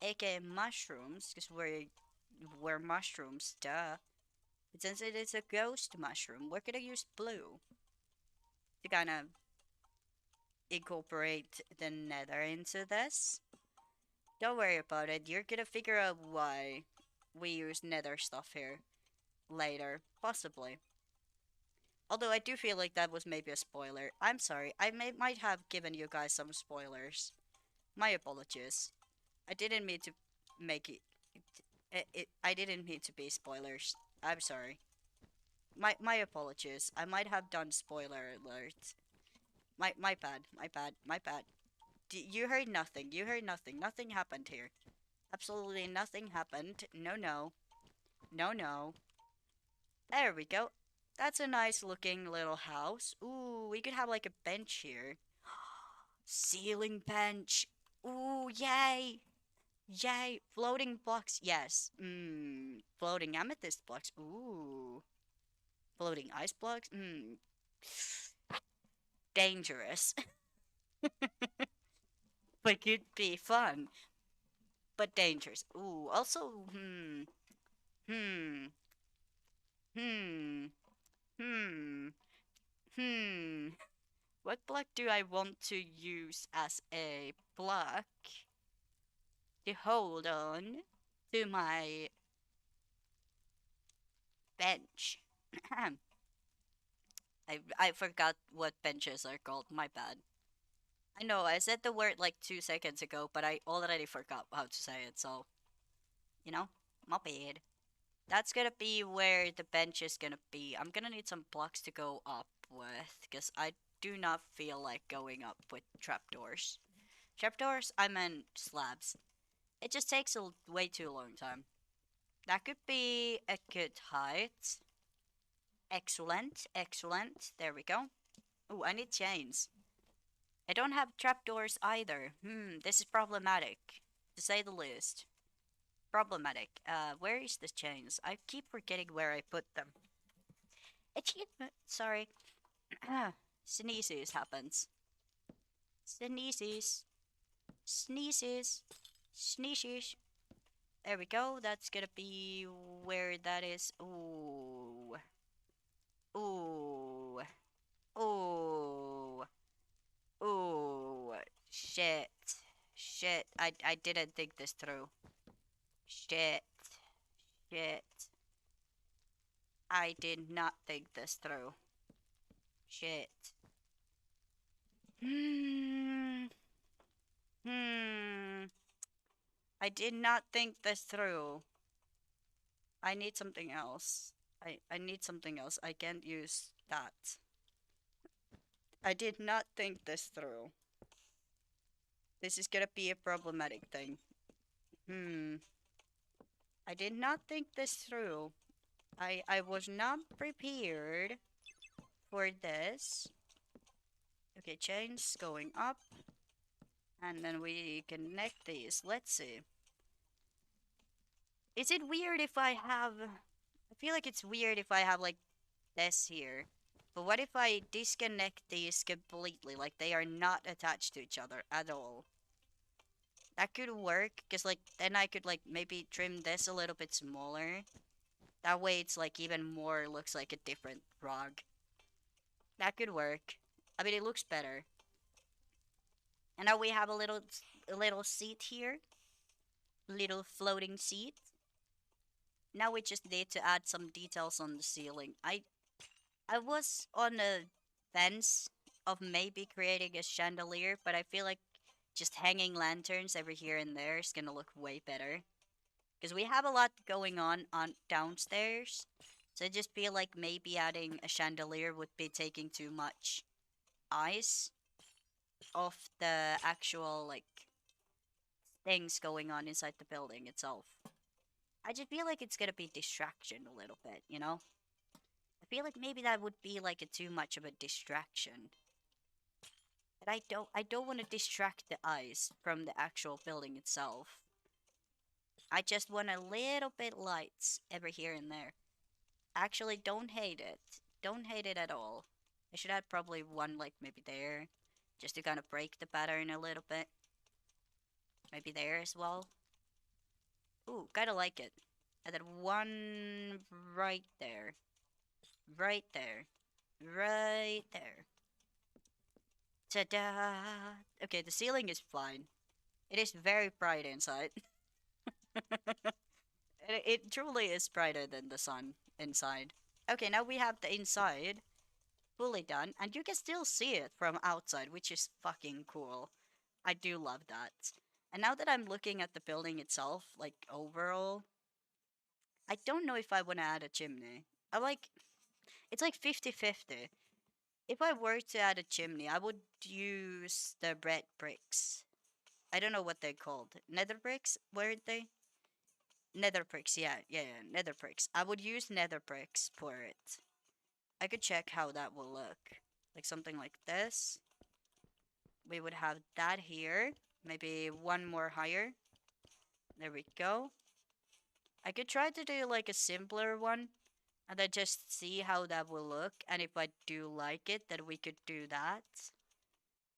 Speaker 1: aka mushrooms, because we're mushrooms, duh. But since it is a ghost mushroom, we're gonna use blue to kind of incorporate the nether into this. Don't worry about it. You're gonna figure out why we use nether stuff here later, possibly. Although I do feel like that was maybe a spoiler. I'm sorry. Might have given you guys some spoilers. My apologies. I didn't mean to make I didn't mean to be spoilers. I'm sorry. My apologies. I might have done spoiler alert. My bad. My bad. My bad. You heard nothing. You heard nothing. Nothing happened here. Absolutely nothing happened. No, no. No, no. There we go. That's a nice looking little house. Ooh, we could have like a bench here. Ceiling bench. Ooh, yay. Yay. Floating blocks. Yes. Floating amethyst blocks. Ooh. Floating ice blocks. Dangerous. But could be fun. But dangerous. Ooh. Also, Hmm. Hmm. Hmm. Hmm. What block do I want to use as a block to hold on to my bench? I forgot what benches are called. My bad. I know I said the word like 2 seconds ago, but I already forgot how to say it. So you know, my bad. That's gonna be where the bench is gonna be. I'm gonna need some blocks to go up with, because I do not feel like going up with trapdoors. Trapdoors, I meant slabs. It just takes a way too long time. That could be a good height. Excellent, excellent. There we go. Oh, I need chains. I don't have trapdoors either. This is problematic, to say the least. Problematic. Where is the chains? I keep forgetting where I put them. Achievement. Sorry. Sneezes happens. Sneezes. Sneezes. Sneezes. There we go. That's gonna be where that is. Ooh. Ooh. Ooh. Ooh. Shit. Shit. I didn't think this through. Shit. Shit. I did not think this through. Shit. Hmm. Hmm. I did not think this through. I need something else. I need something else. I can't use that. I did not think this through. This is gonna be a problematic thing. Hmm. I did not think this through. I was not prepared for this. Okay, chains going up. And then we connect these. Let's see. Is it weird if I have... I feel like it's weird if I have like this here. But what if I disconnect these completely? Like they are not attached to each other at all. That could work, because like then I could like maybe trim this a little bit smaller. That way it's like even more looks like a different rug. That could work. I mean, it looks better. And now we have a little seat here, little floating seat. Now we just need to add some details on the ceiling. I was on a fence of maybe creating a chandelier, but I feel like just hanging lanterns every here and there is gonna look way better. Because we have a lot going on downstairs. So I just feel like maybe adding a chandelier would be taking too much eyes off the actual like things going on inside the building itself. I just feel like it's gonna be distraction a little bit, you know? I feel like maybe that would be like a too much of a distraction. But I don't want to distract the eyes from the actual building itself. I just want a little bit lights every here and there. Actually, don't hate it. Don't hate it at all. I should add probably one like maybe there, just to kind of break the pattern a little bit. Maybe there as well. Ooh, kind of like it. And then one right there. Right there. Right there. Ta-da! Okay, the ceiling is fine. It is very bright inside. It truly is brighter than the sun inside. Okay, now we have the inside fully done, and you can still see it from outside, which is fucking cool. I do love that. And now that I'm looking at the building itself, like overall, I don't know if I want to add a chimney. I like it's like 50-50. If I were to add a chimney, I would use the red bricks. I don't know what they're called. Nether bricks? Weren't they? Nether bricks, yeah, nether bricks. I would use nether bricks for it. I could check how that will look. Like something like this. We would have that here. Maybe one more higher. There we go. I could try to do like a simpler one and then just see how that will look. And if I do like it, then we could do that.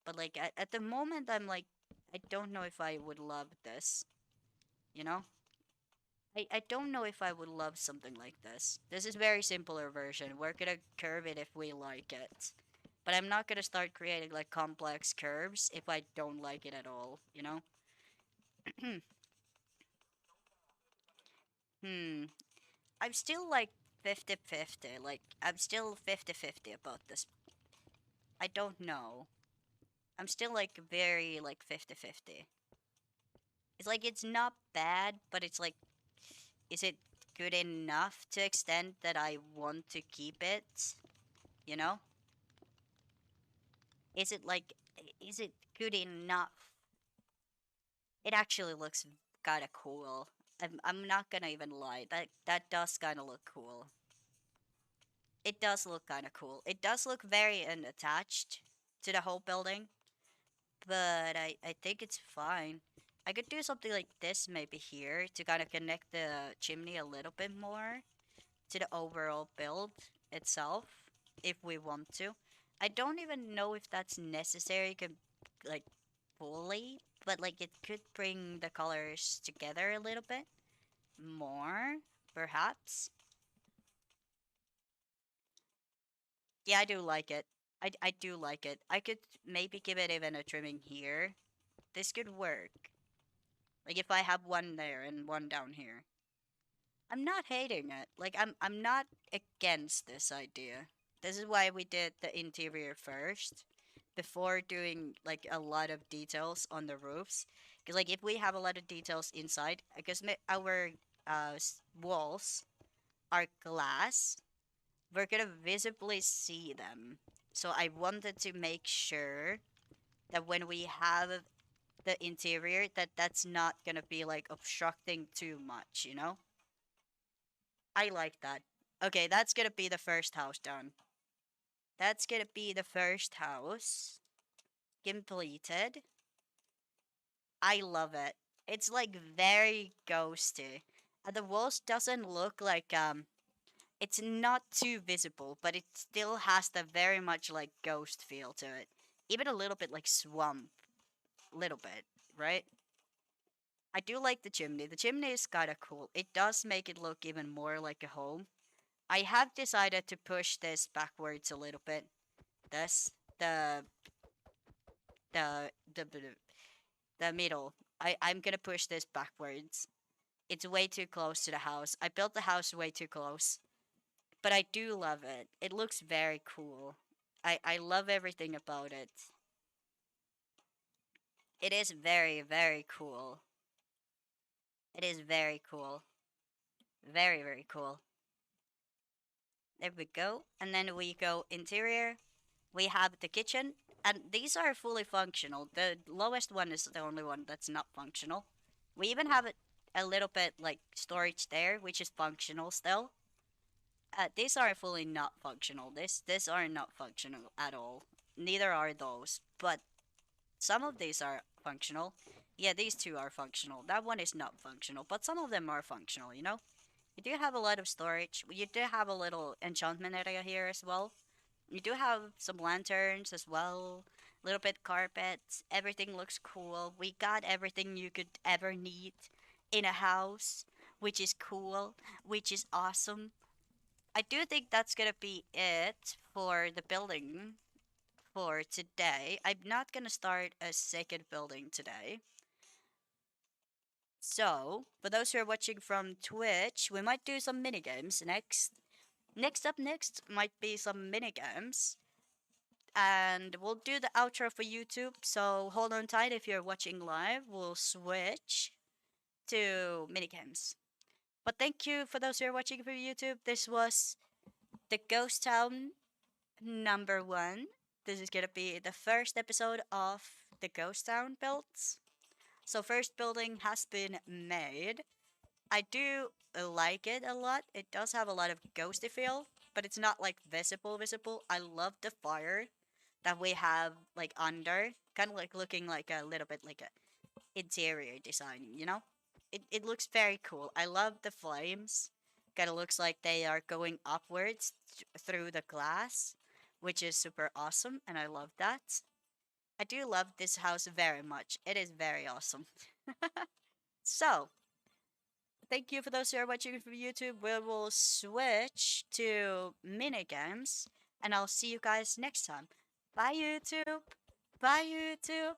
Speaker 1: But like at the moment, I'm like, I don't know if I would love this. You know? I don't know if I would love something like this. This is very simpler version. We're gonna curve it if we like it. But I'm not gonna start creating like complex curves if I don't like it at all, you know? Hmm. I'm still like 50-50. Like, I'm still 50-50 about this. I don't know. I'm still like very like 50-50. It's like it's not bad, but it's like, is it good enough to extent that I want to keep it? You know? Is it like, is it good enough? It actually looks kind of cool. I'm not gonna even lie. That does kind of look cool. It does look kind of cool. It does look very unattached to the whole building, but I think it's fine. I could do something like this maybe here to kind of connect the chimney a little bit more to the overall build itself if we want to. I don't even know if that's necessary like fully, but like it could bring the colors together a little bit more, perhaps. Yeah, I do like it. I do like it. I could maybe give it even a trimming here. This could work. Like if I have one there and one down here. I'm not hating it. Like I'm not against this idea. This is why we did the interior first before doing like a lot of details on the roofs. Because like if we have a lot of details inside, because our walls are glass, we're gonna visibly see them. So I wanted to make sure that when we have the interior, that's not gonna be like obstructing too much, you know? I like that. Okay, that's gonna be the first house done. That's gonna be the first house completed. I love it. It's like very ghosty. And the walls doesn't look like It's not too visible, but it still has the very much like ghost feel to it. Even a little bit like swamp, little bit, right? I do like the chimney. The chimney is kind of cool. It does make it look even more like a home. I have decided to push this backwards a little bit. This, the, the the middle. I'm gonna push this backwards. It's way too close to the house. I built the house way too close, but I do love it. It looks very cool. I love everything about it. It is very, very cool. It is very cool. Very, very cool. There we go. And then we go interior. We have the kitchen. And these are fully functional. The lowest one is the only one that's not functional. We even have it a little bit like storage there, which is functional still. These are fully not functional. This are not functional at all. Neither are those. But some of these are functional. Yeah, these two are functional. That one is not functional, but some of them are functional, you know? You do have a lot of storage. You do have a little enchantment area here as well. You do have some lanterns as well. Little bit carpets. Everything looks cool. We got everything you could ever need in a house, which is cool, which is awesome. I do think that's gonna be it for the building for today. I'm not gonna start a second building today. So, for those who are watching from Twitch, we might do some mini games next. Next might be some mini games, and we'll do the outro for YouTube. So hold on tight if you're watching live. We'll switch to mini games. But thank you for those who are watching for YouTube. This was the Ghost Town number 1. This is gonna be the first episode of the Ghost Town builds. So first building has been made. I do like it a lot. It does have a lot of ghosty feel, but it's not like visible. I love the fire that we have like under, kind of like looking like a little bit like a interior design, you know? It looks very cool. I love the flames. Kind of looks like they are going upwards through the glass, which is super awesome, and I love that. I do love this house very much. It is very awesome. So, thank you for those who are watching from YouTube. We will switch to mini games, and I'll see you guys next time. Bye, YouTube. Bye, YouTube.